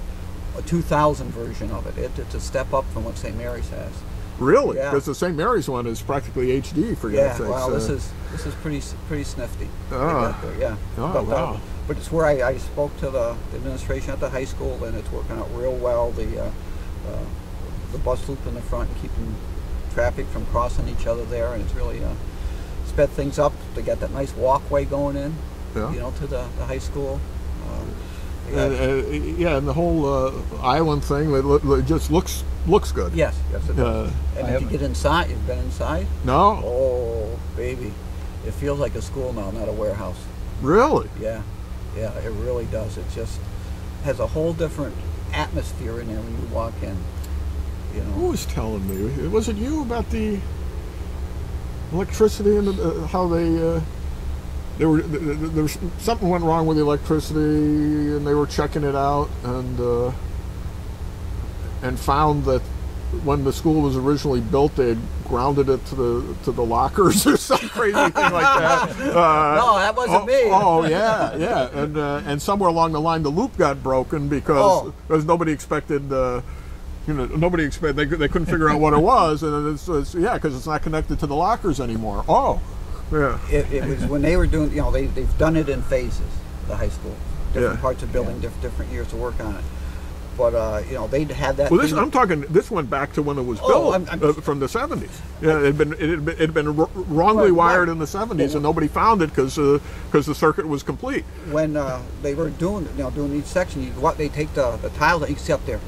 2000 version of it. It's a step up from what St. Mary's has. Really? Yeah. Because the St. Mary's one is practically HD, for God's sakes. Well, this is pretty snifty. Yeah. Oh, wow. But it's where I spoke to the administration at the high school, and it's working out real well. The bus loop in the front and keeping traffic from crossing each other there, and it's really sped things up. They got that nice walkway going in, to the high school. Yeah, and the whole island thing, it just looks good. Yes, it does. And if you get inside, you've been inside? No. Oh, baby. It feels like a school now, not a warehouse. Really? Yeah, it really does. It just has a whole different atmosphere in there when you walk in. You know. Who was telling me? Was it you about the electricity and how there was something went wrong with the electricity, and they were checking it out, and found that when the school was originally built, they had grounded it to the lockers or some crazy thing like that. No, that wasn't me. Oh yeah, and somewhere along the line, the loop got broken because nobody expected. Nobody expected. They couldn't figure out what it was, and it's because it's not connected to the lockers anymore. Oh, yeah. It was when they were doing. They've done it in phases. The high school, different parts of building, different years to work on it. But they'd had that. Well, I'm talking. This went back to when it was built from the 70s. Yeah, it had been wrongly wired in the 70s, and nobody found it because the circuit was complete. When they were doing each section, they take the tiles that you see up there.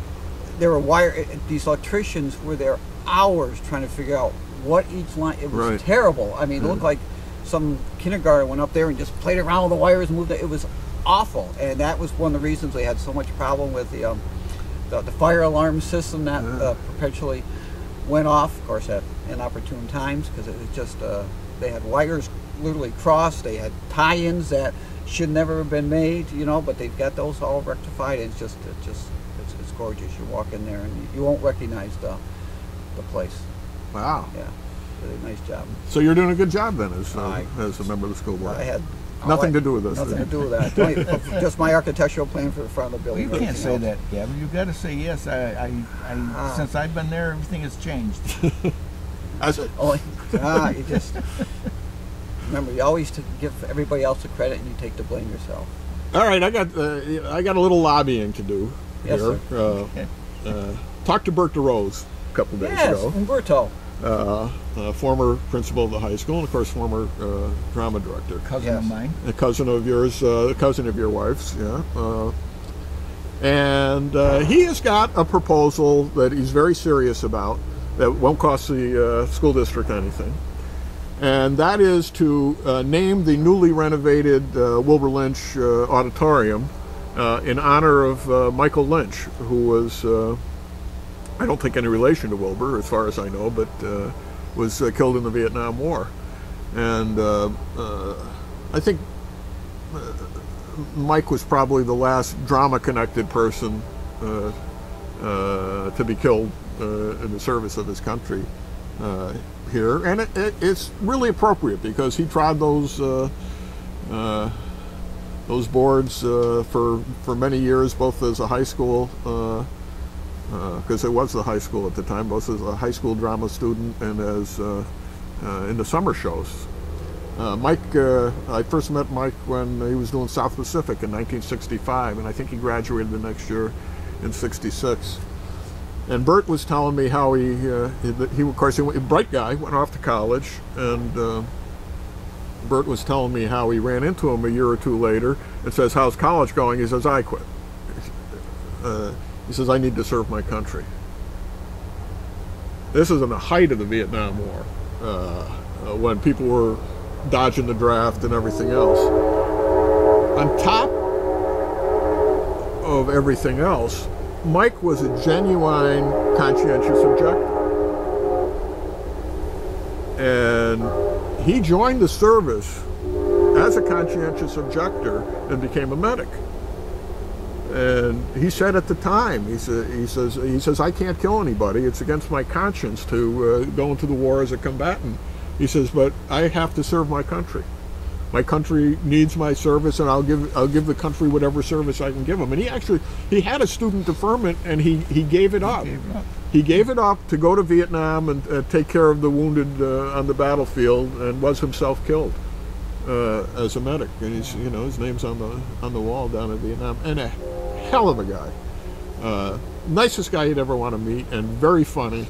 There were these electricians were there hours trying to figure out what each line. It was terrible. I mean, it looked like some kindergarten went up there and just played around with the wires and moved it. It was awful, and that was one of the reasons they had so much problem with the fire alarm system that perpetually went off, of course, at inopportune times, because it was just they had wires literally crossed. They had tie-ins that should never have been made, but they've got those all rectified. It's gorgeous. You walk in there and you won't recognize the place. Wow. Yeah, really nice job. So you're doing a good job then as a member of the school board. I had nothing to do with this. Nothing to do with that. Just my architectural plan for the front of the building. You can't say that, Gavin. You've got to say yes. Since I've been there, everything has changed. You just remember, you always give everybody else the credit, and you take the blame yourself. All right, I got a little lobbying to do. Yes, here. Talked to Bert DeRose a couple days ago. Umberto. Former principal of the high school, and of course former drama director. Cousin of mine. A cousin of yours, cousin of your wife's, yeah. And he has got a proposal that he's very serious about that won't cost the school district anything. And that is to name the newly renovated Wilbur Lynch Auditorium in honor of Michael Lynch, who was, I don't think any relation to Wilbur, as far as I know, but was killed in the Vietnam War. And I think Mike was probably the last drama-connected person to be killed in the service of his country here. And it's really appropriate because he trod those boards for many years, both as a high school, because it was the high school at the time, both as a high school drama student and as in the summer shows. Mike, I first met Mike when he was doing South Pacific in 1965, and I think he graduated the next year in '66. And Bert was telling me how he of course, a bright guy, went off to college, and Bert was telling me how he ran into him a year or two later and says, "How's college going?" He says, "I quit." He says, "I need to serve my country." This is in the height of the Vietnam War, when people were dodging the draft and everything else. On top of everything else, Mike was a genuine conscientious objector. And he joined the service as a conscientious objector and became a medic. And he said at the time, he says, "I can't kill anybody. It's against my conscience to go into the war as a combatant." He says, "But I have to serve my country. My country needs my service, and I'll give the country whatever service I can give them." And he had a student deferment, and he gave it up. He gave it up to go to Vietnam and take care of the wounded on the battlefield, and was himself killed as a medic. And his name's on the wall down in Vietnam. And a hell of a guy, nicest guy you'd ever want to meet, and very funny.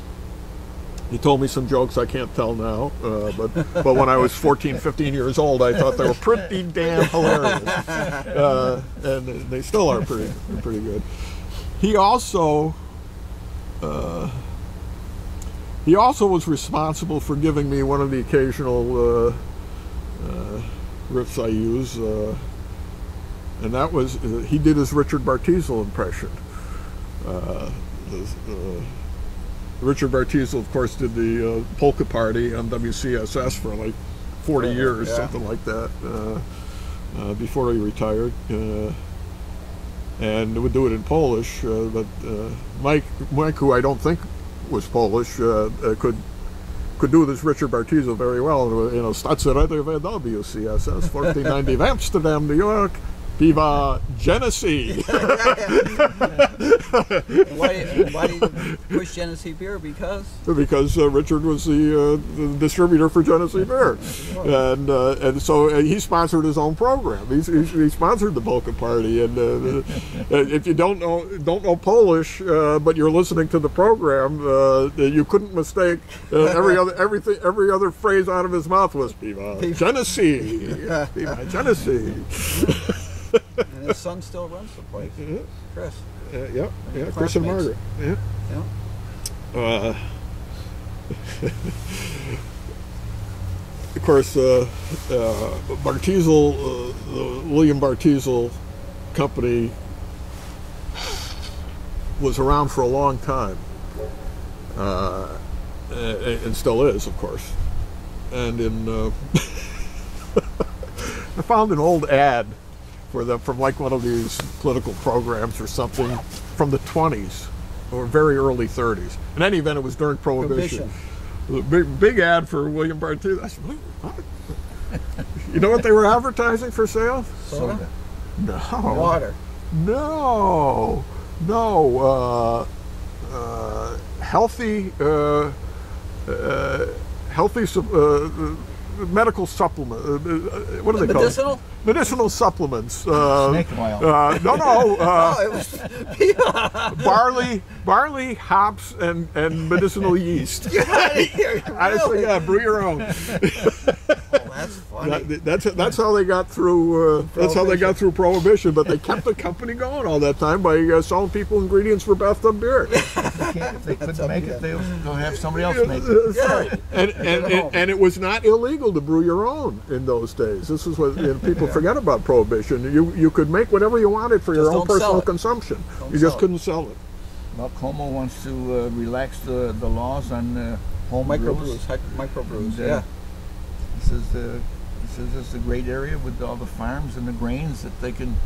He told me some jokes I can't tell now, but when I was 14, 15 years old, I thought they were pretty damn hilarious, and they still are pretty good. He also was responsible for giving me one of the occasional riffs I use, and that was he did his Richard Bartizel impression. Richard Bartizel, of course, did the polka party on WCSS for like 40 years, something like that, before he retired, and would do it in Polish. But Mike, who I don't think was Polish, could do this Richard Bartizel very well. You know, Stacja Radio WCSS 1490 of Amsterdam, New York. Piva Genesee. Why did you push Genesee beer? Because Richard was the distributor for Genesee beer, and so he sponsored his own program. He sponsored the polka party, and if you don't know Polish, but you're listening to the program, you couldn't mistake every other phrase out of his mouth was Piva Genesee, Piva Genesee. And his son still runs the place, Chris. Chris and Margaret. Of course, Bartizel, the William Bartizel company, was around for a long time, and still is, of course. And I found an old ad for them from like one of these political programs or something from the 20s or very early 30s. In any event, it was during Prohibition. Big ad for William Bartizel. I said, what? You know what they were advertising for sale? Soda? No. Water? No. Healthy medical supplement. What are they called? Medicinal supplements. Snake oil. It was barley, hops, and medicinal yeast. I say, brew your own. That's funny. That's how they got through. That's how they got through Prohibition. But they kept the company going all that time by selling people ingredients for bathtub beer. If they couldn't make it, they'll have somebody else make it. That's right. And it was not illegal to brew your own in those days. This is what people forget about Prohibition. You could make whatever you wanted for your own personal consumption. You just couldn't sell it. Well, Como wants to relax the laws on home microbrews. He says it's a great area with all the farms and the grains that they can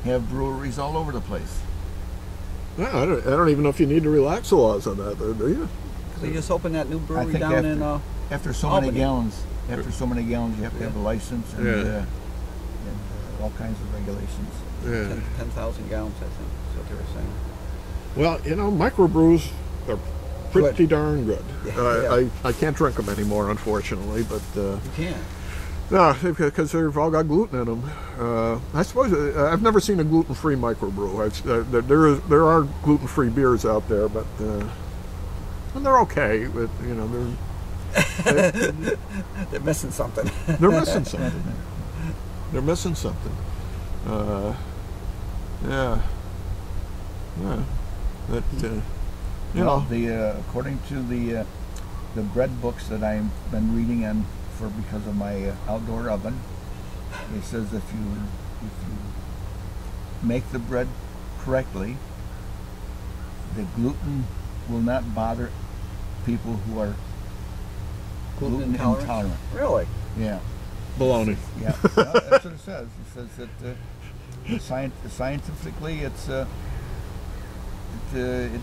have breweries all over the place. Yeah, I don't even know if you need to relax the laws on that, do you? So you just open that new brewery down in after so many gallons. After so many gallons, you have to have a license and all kinds of regulations. Yeah. 10,000 gallons, I think, is what they were saying. Well, microbrews are pretty darn good. I can't drink them anymore, unfortunately, but you can't. No, because they've all got gluten in them. I suppose I've never seen a gluten-free microbrew. There are gluten-free beers out there, but and they're okay. But they're missing something. They're missing something. They're missing something. That according to the bread books that I've been reading on because of my outdoor oven, it says if you make the bread correctly, the gluten will not bother people who are gluten intolerant. Really? Yeah. Baloney. Yeah, well, that's what it says. It says that scientifically it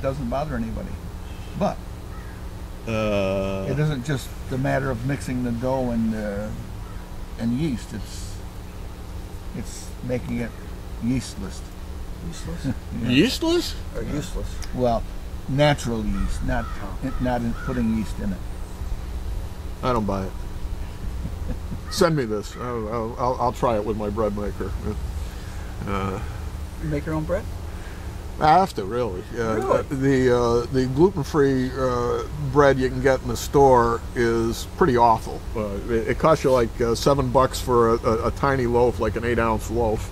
doesn't bother anybody, but it isn't just the matter of mixing the dough and yeast. It's making it yeastless. Useless? Yeastless? Or useless? Well, natural yeast, not in putting yeast in it. I don't buy it. Send me this. I'll try it with my bread maker. You make your own bread? I have to really. The gluten-free bread you can get in the store is pretty awful. It costs you like $7 for a tiny loaf, like an 8-ounce loaf,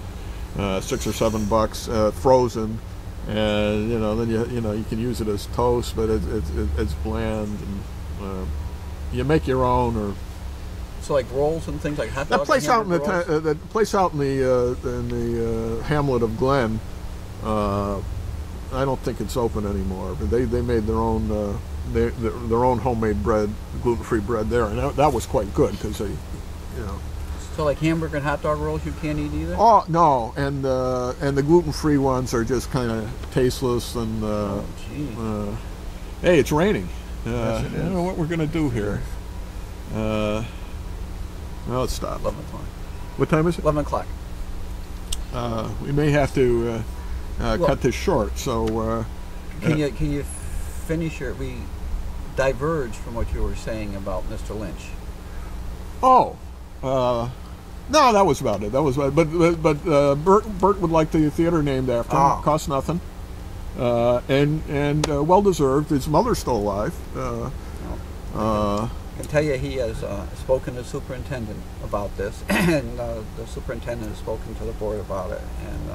$6 or $7 frozen, and then you can use it as toast, but it's bland, and you make your own or. So like rolls and things like hot dog. That place out in the place out in the hamlet of Glen. I don't think it's open anymore, but they made their own their own homemade bread, gluten-free bread there, and that was quite good because they. So like hamburger and hot dog rolls you can't eat either? Oh no, and the gluten-free ones are just kind of tasteless and. Hey, it's raining. Yes, it I don't know what we're gonna do here. Well, let's stop. 11 o'clock. What time is it? 11 o'clock. We may have to cut this short. So. Can you finish your? We diverged from what you were saying about Mr. Lynch. Oh. No, that was about it. That was about it. But Bert would like the theater named after him. Cost nothing, and well deserved. His mother's still alive. I can tell you he has spoken to the superintendent about this, and the superintendent has spoken to the board about it. And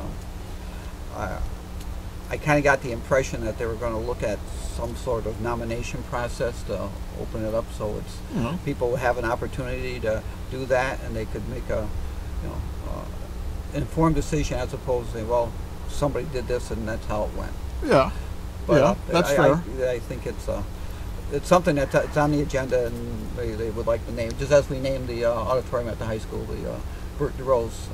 I kind of got the impression that they were going to look at some sort of nomination process to open it up, so it's people have an opportunity to do that, and they could make a informed decision as opposed to saying, well, somebody did this and that's how it went. Yeah, but that's fair. I think it's something that's it's on the agenda, and they would like to name, just as we named the auditorium at the high school, the Bert DeRose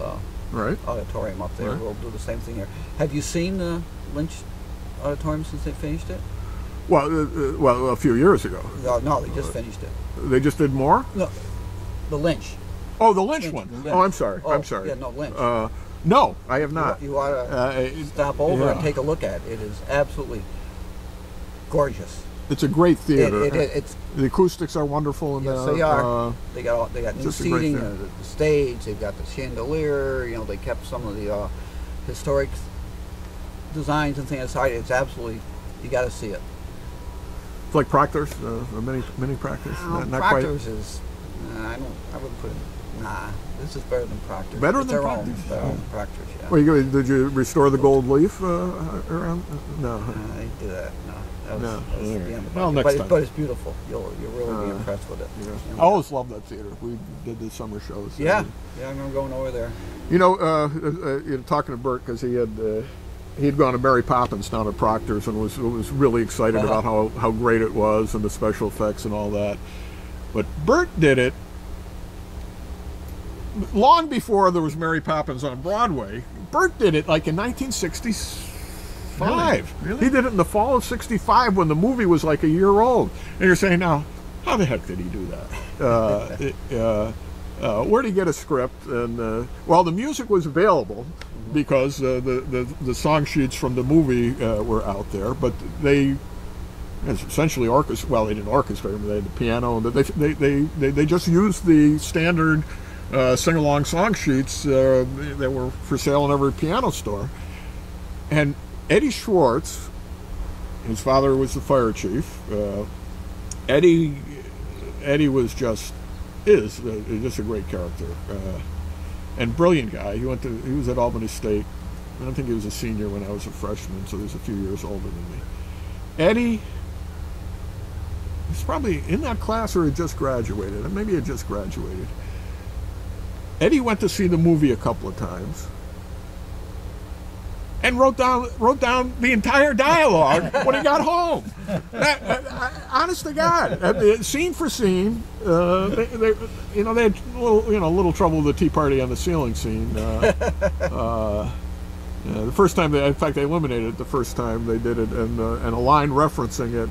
auditorium up there. Right. We'll do the same thing here. Have you seen the Lynch auditorium since they finished it? Well, a few years ago. No, they just finished it. They just did more? No, the Lynch. Oh, the Lynch one. Lynch. Oh, I'm sorry. Oh, I'm sorry. Yeah, no, Lynch. No, I have not. You ought to stop over and take a look at it. It is absolutely gorgeous. It's a great theater. It's the acoustics are wonderful. Yes, they are. They got new seating, the stage. They've got the chandelier. They kept some of the historic designs and things aside. It's absolutely, you got to see it. It's like Proctor's, mini Proctor's. Not Proctor's quite. is. I wouldn't put it. Nah, this is better than Proctor's. Better it's than their Proctor's. Own, better than Proctor's, yeah. Well, did you restore the gold leaf around? No. I didn't do that. No. That was the end of well, next time. But it's beautiful. You'll really be impressed with it. Yeah. I always loved that theater. We did the summer shows. Yeah, I remember going over there. Talking to Bert, because he'd gone to Mary Poppins down at Proctor's and was really excited about how great it was and the special effects and all that. But Bert did it long before there was Mary Poppins on Broadway. Bert did it like in 1965. Really? He did it in the fall of '65 when the movie was like a year old. And you're saying, now, how the heck did he do that? Where did he get a script? And well, the music was available because the song sheets from the movie were out there, but they essentially orchestrated. Well, they didn't orchestrate them. They had the piano. They just used the standard sing-along song sheets that were for sale in every piano store. And Eddie Schwartz, his father was the fire chief. Eddie was just a great character and brilliant guy. He was at Albany State. I don't think he was a senior when I was a freshman, so he was a few years older than me. Eddie, he's probably in that class or had just graduated. Maybe he had just graduated. Eddie went to see the movie a couple of times and wrote down the entire dialogue when he got home. Honest to God, scene for scene, they had a little trouble with the Tea Party on the ceiling scene. The first time, in fact, they eliminated it the first time they did it, and a line referencing it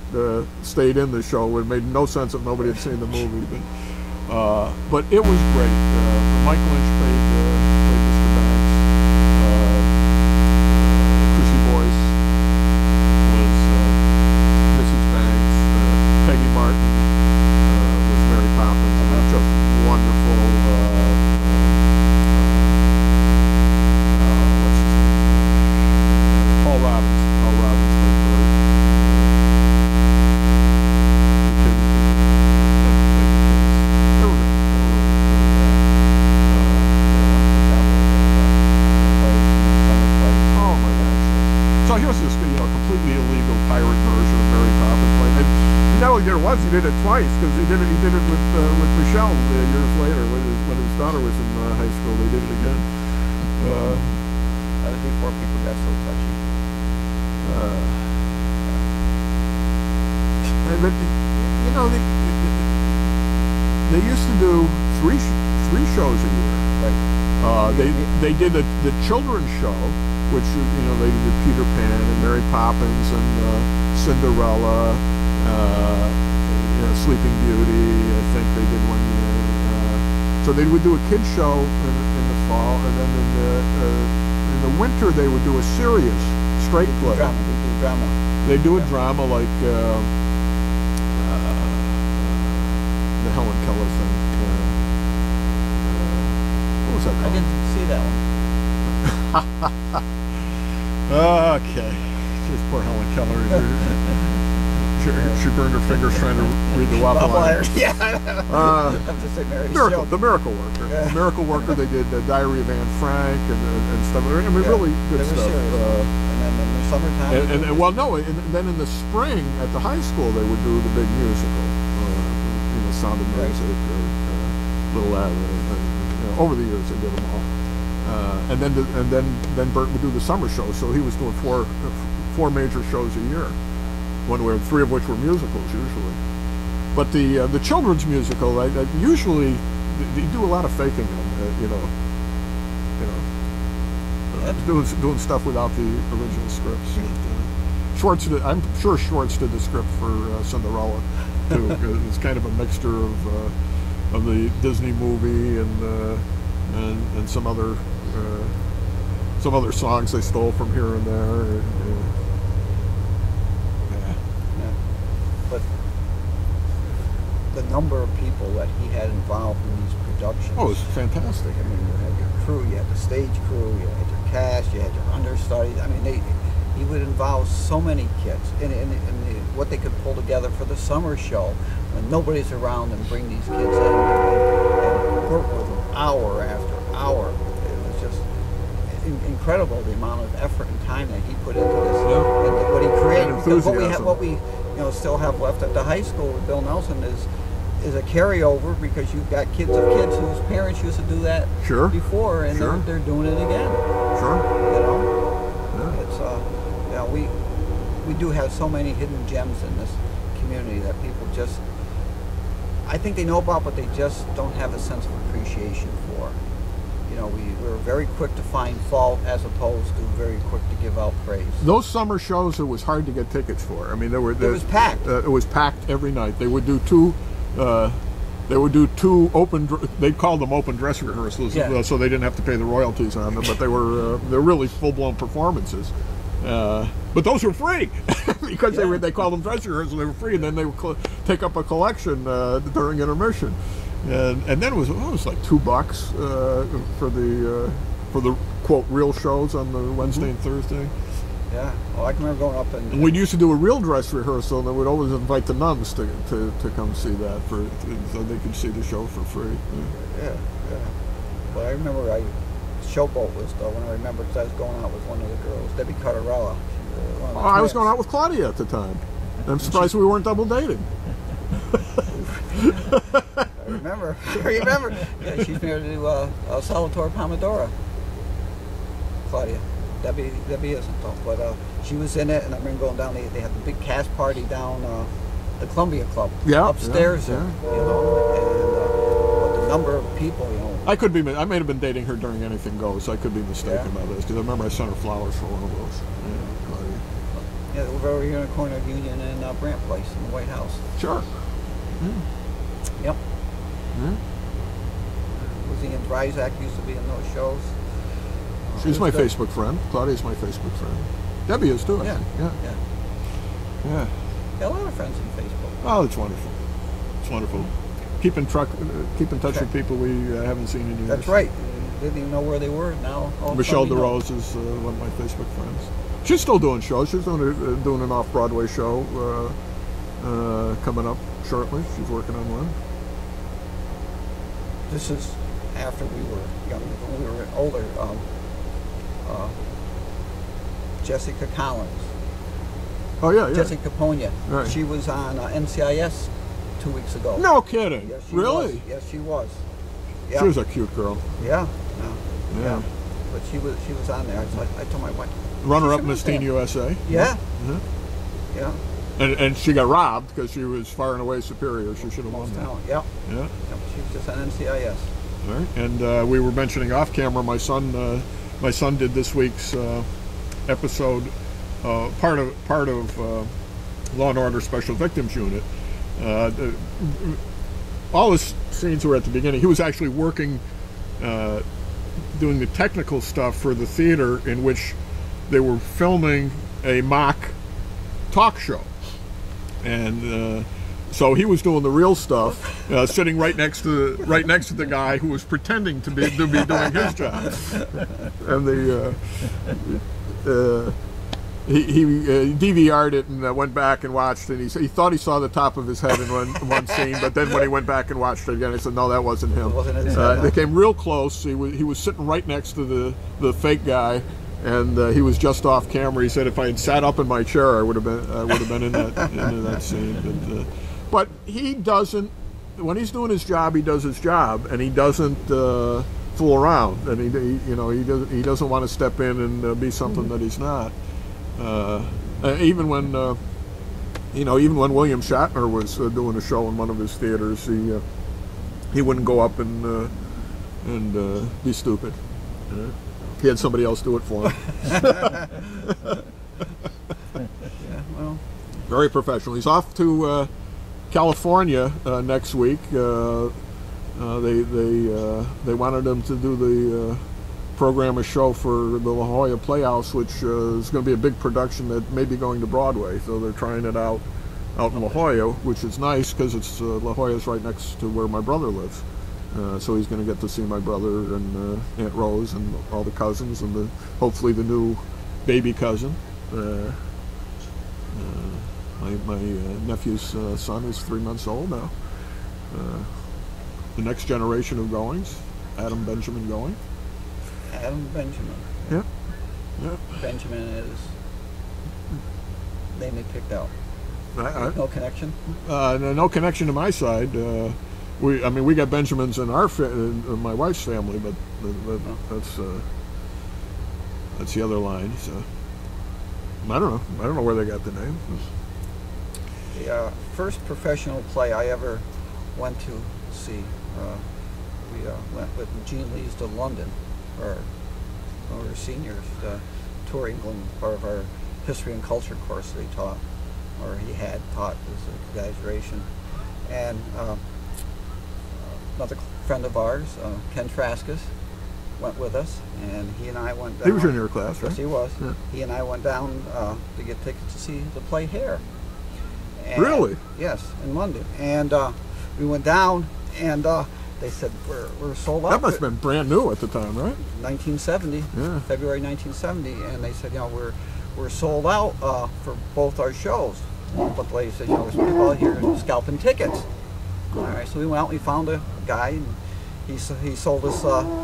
stayed in the show. It made no sense if nobody had seen the movie, but it was great. Mike Lynch played Mr. Banks. Chrissy Boyce was Mrs. Banks. Peggy Martin was Mary Poppins. It was just wonderful. What's his name? Paul Robbins. he did it twice because he did it with Michelle years later when his daughter was in high school. They did it again. That was before people got so touchy. But you know, they used to do three shows a year. Right. They did the children's show, which you know they did Peter Pan and Mary Poppins and Cinderella, you know, Sleeping Beauty. I think they did one year. So they would do a kids show in the fall, and then in the winter they would do a serious straight play. Drama. They do drama. They do a drama like the Helen Keller thing. What was that I called? didn't see that one. Okay. Just poor Helen Keller. She burned her fingers trying to read the Waffle Iron. Yeah. I have to say Mary Miracle, Shelley. the Miracle Worker. Yeah. The Miracle Worker. They did the Diary of Anne Frank and stuff. I mean, really good They were stuff. serious. And then in the summertime. And well, no. And then in the spring at the high school they would do the big musical. You know, Sound of Music or Little over the years they did them all. And then Bert would do the summer show. So he was doing four major shows a year. Three of which were musicals usually. But the children's musical, usually they do a lot of faking them, doing stuff without the original scripts. Schwartz I'm sure Schwartz did the script for Cinderella too. It's kind of a mixture of the Disney movie and some other songs they stole from here and there. But the number of people that he had involved in these productions. Oh, it was fantastic. I mean, you had your crew, you had the stage crew, you had your cast, you had your understudies. I mean, he would involve so many kids, and what they could pull together for the summer show when nobody's around, and bring these kids in and work with them hour after hour. It was just incredible the amount of effort and time that he put into this, and what he created. Because what we still have left at the high school with Bill Nelson is a carryover, because you've got kids of kids whose parents used to do that before, and they're doing it again. Sure. It's we do have so many hidden gems in this community that people just, I think they know about, but they just don't have a sense of appreciation for. We're very quick to find fault as opposed to very quick to give out praise. Those summer shows, it was hard to get tickets for. I mean, it was packed. It was packed every night. They would do two. Open. They'd call them open dress rehearsals, so they didn't have to pay the royalties on them. But they're really full-blown performances. But those were free because they called them dress rehearsals. They were free, and then they would take up a collection during intermission. And then it was like $2 for the quote real shows on the Wednesday and Thursday. Yeah, well, I can remember going up and we'd used to do a real dress rehearsal, and they would always invite the nuns to come see that so they could see the show for free. Yeah. But I remember Showboat was the one I remember, because I was going out with one of the girls, Debbie Carterella. I was going out with Claudia at the time. I'm surprised we weren't double dating. I remember. Yeah, she's married to Salvatore Pomodoro. Claudia. Debbie isn't though, but she was in it, and I remember going down. They had the big cast party down the Columbia Club upstairs, and but the number of people, I may have been dating her during Anything Goes. I could be mistaken about this, because I remember I sent her flowers for one of those. Yeah, they were over here in the corner of Union and Brant Place in the White House. Sure. Yep. Lizzie and Dryzak used to be in those shows. She's my Facebook friend. Claudia's my Facebook friend. Debbie is too, I think. Yeah, a lot of friends on Facebook. Oh, it's wonderful. It's wonderful. Keep in touch with people we haven't seen in years. That's right. Didn't even know where they were now. Michelle DeRose is one of my Facebook friends. She's still doing shows. She's doing an off-Broadway show coming up shortly. She's working on one. This is after we were younger. When we were older, Jessica Collins. Oh, yeah. Jessica Caponia. Right. She was on NCIS 2 weeks ago. No kidding. Yes, she Really? was. Yes, she was. Yeah. She was a cute girl. Yeah. Yeah. Yeah. But she was on there. I told my wife. Runner-up She Miss should have Teen been. USA. Yeah. Mhm. Yeah. And she got robbed because she was far and away superior. She should have won Most that. talent. Yep. Yeah. Yep. She was just on NCIS. All right. And we were mentioning off camera. My son did this week's episode. Part of Law and Order Special Victims Unit. All his scenes were at the beginning. He was actually working, doing the technical stuff for the theater in which they were filming a mock talk show, and so he was doing the real stuff, sitting right next to the guy who was pretending to be doing his job, and he DVR'd it and went back and watched it. He thought he saw the top of his head in one scene, but then when he went back and watched it again, he said, "No, that wasn't him." It wasn't his head. They came real close. He was sitting right next to the fake guy, and he was just off camera. He said, "If I had sat up in my chair, I would have been in that scene." But he doesn't. When he's doing his job, he does his job, and he doesn't fool around. And he doesn't want to step in and be something that he's not. Even when William Shatner was doing a show in one of his theaters, he wouldn't go up and be stupid. He had somebody else do it for him. Yeah. Well. Very professional. He's off to California next week. They wanted him to do the program a show for the La Jolla Playhouse, which is going to be a big production that may be going to Broadway. So they're trying it out in La Jolla, which is nice because it's La Jolla's right next to where my brother lives. So he's going to get to see my brother and Aunt Rose and all the cousins and hopefully the new baby cousin. My nephew's son is 3 months old now. The next generation of Goings, Adam Benjamin Going. Adam Benjamin. Yeah. Yeah. Benjamin is name they picked out. No connection. No connection to my side. We got Benjamins in in my wife's family, but that's the other line. So I don't know where they got the name. The first professional play I ever went to see, we went with Gene Lees to London, when we were seniors, tour England, part of our history and culture course that he taught, or he had taught, is an exaggeration. And another friend of ours, Ken Traskus, went with us, and he and I went down. He was in your class, right? Yes, he was. Yeah. He and I went down to get tickets to see the play Hair. And, Really? Yes, in London. And we went down, and they said, we're sold out. That must have been brand new at the time, right? 1970, Yeah. February 1970, and they said, we're sold out for both our shows. But they said, there's people out here scalping tickets. All right, so we went out and we found a guy, and he sold us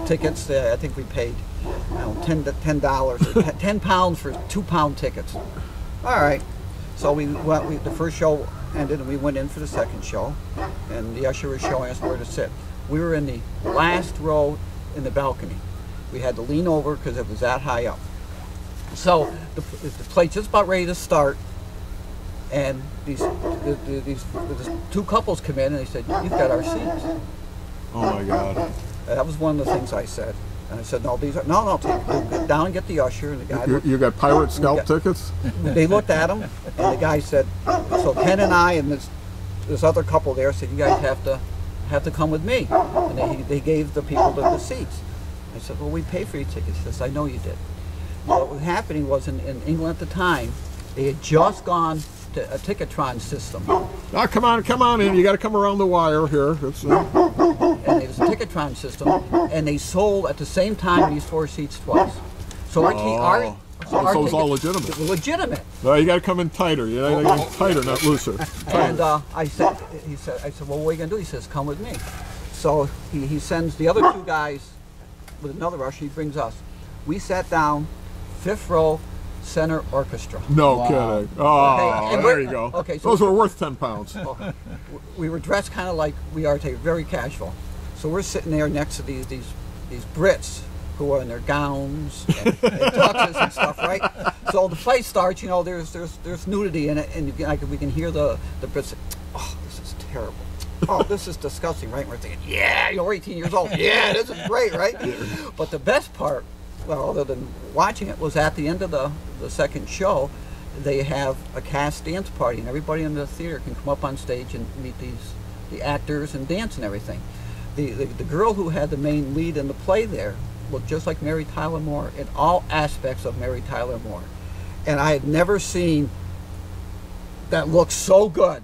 tickets. I think we paid $10 or 10 pounds for 2-pound tickets. All right, so we went. The first show ended, and we went in for the second show, and the usher was showing us where to sit. We were in the last row in the balcony. We had to lean over because it was that high up. So the play's just about ready to start, and these two couples come in, and they said, "You've got our seats." Oh my God! And that was one of the things I said. And I said, "No, these are no. Go down and get the usher." And the guy, You got pirate scalp tickets? they looked at him, and the guy said, "So Ken and I and this other couple there said, you guys have to come with me." And they gave the people the seats. I said, "Well, we pay for your tickets." He says, "I know you did." What was happening was in England at the time, they had just gone to a Ticketron system. Oh, come on in. You got to come around the wire here. It's, And it was a Ticketron system, and they sold at the same time these 4 seats twice. So our so it's all tickets legitimate. were legitimate. No, you got to come in tighter. You got to get tighter, not looser. And I said, "Well, what are you gonna do?" He says, "Come with me." So he sends the other 2 guys with another usher. He brings us. We sat down, 5th row, Center Orchestra. No Wow. kidding. Oh, Okay, and there we're- you go. okay, so Those were worth 10 pounds. We were dressed kind of like we are today, very casual. So we're sitting there next to these Brits who are in their gowns and tuxes and stuff, right? So the play starts. You know, there's nudity in it, and we can hear the Brits say, "Oh, this is terrible. Oh, this is disgusting," right? And we're thinking, "Yeah, you're 18 years old. Yeah, this is great, right?" But the best part, well, other than watching it, was at the end of the second show, they have a cast dance party, and everybody in the theater can come up on stage and meet the actors and dance and everything. The girl who had the main lead in the play there looked just like Mary Tyler Moore in all aspects of Mary Tyler Moore, and I had never seen that look so good.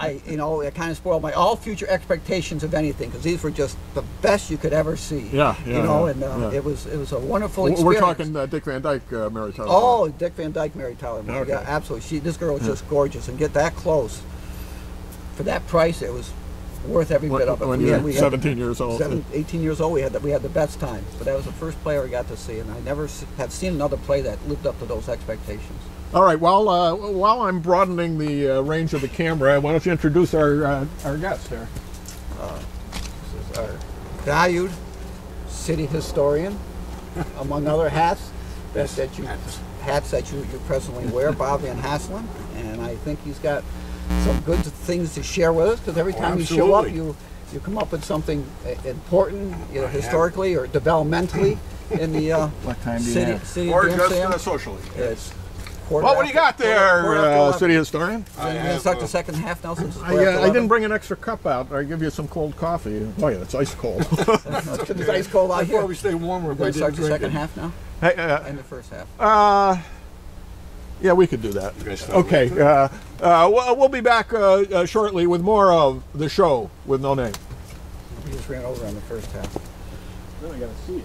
It kind of spoiled my all future expectations of anything, because these were just the best you could ever see. Yeah. It was a wonderful experience. We're talking Dick Van Dyke, Mary Tyler. Oh, Dick Van Dyke, Mary Tyler Moore. Okay. Yeah, absolutely. This girl was just gorgeous, and get that close for that price, it was worth every bit of it. When you were 17 years old. 18 years old, we had the best time. But that was the first play I got to see, and I never have seen another play that lived up to those expectations. All right. While I'm broadening the range of the camera, why don't you introduce our guest here? This is our valued city historian, among other hats that you presently wear, Bob Van Hasselen, and I think he's got some good things to share with us, because every time you show up, you come up with something important, either historically or developmentally in the What time do you city. have? City Or of just Amsterdam. socially. It's Well, what do you got there, city historian? Are you going to start the second half now? Since it's I didn't bring an extra cup out. I give you some cold coffee. Oh yeah, it's ice cold. It's ice cold out I here. thought we stay warmer We're by going to start the second drinking. half now, Hey, and the first half. yeah, we could do that. guys start Okay, we'll be back shortly with more of the show with no name. We just ran over on the first half. Then I gotta see it.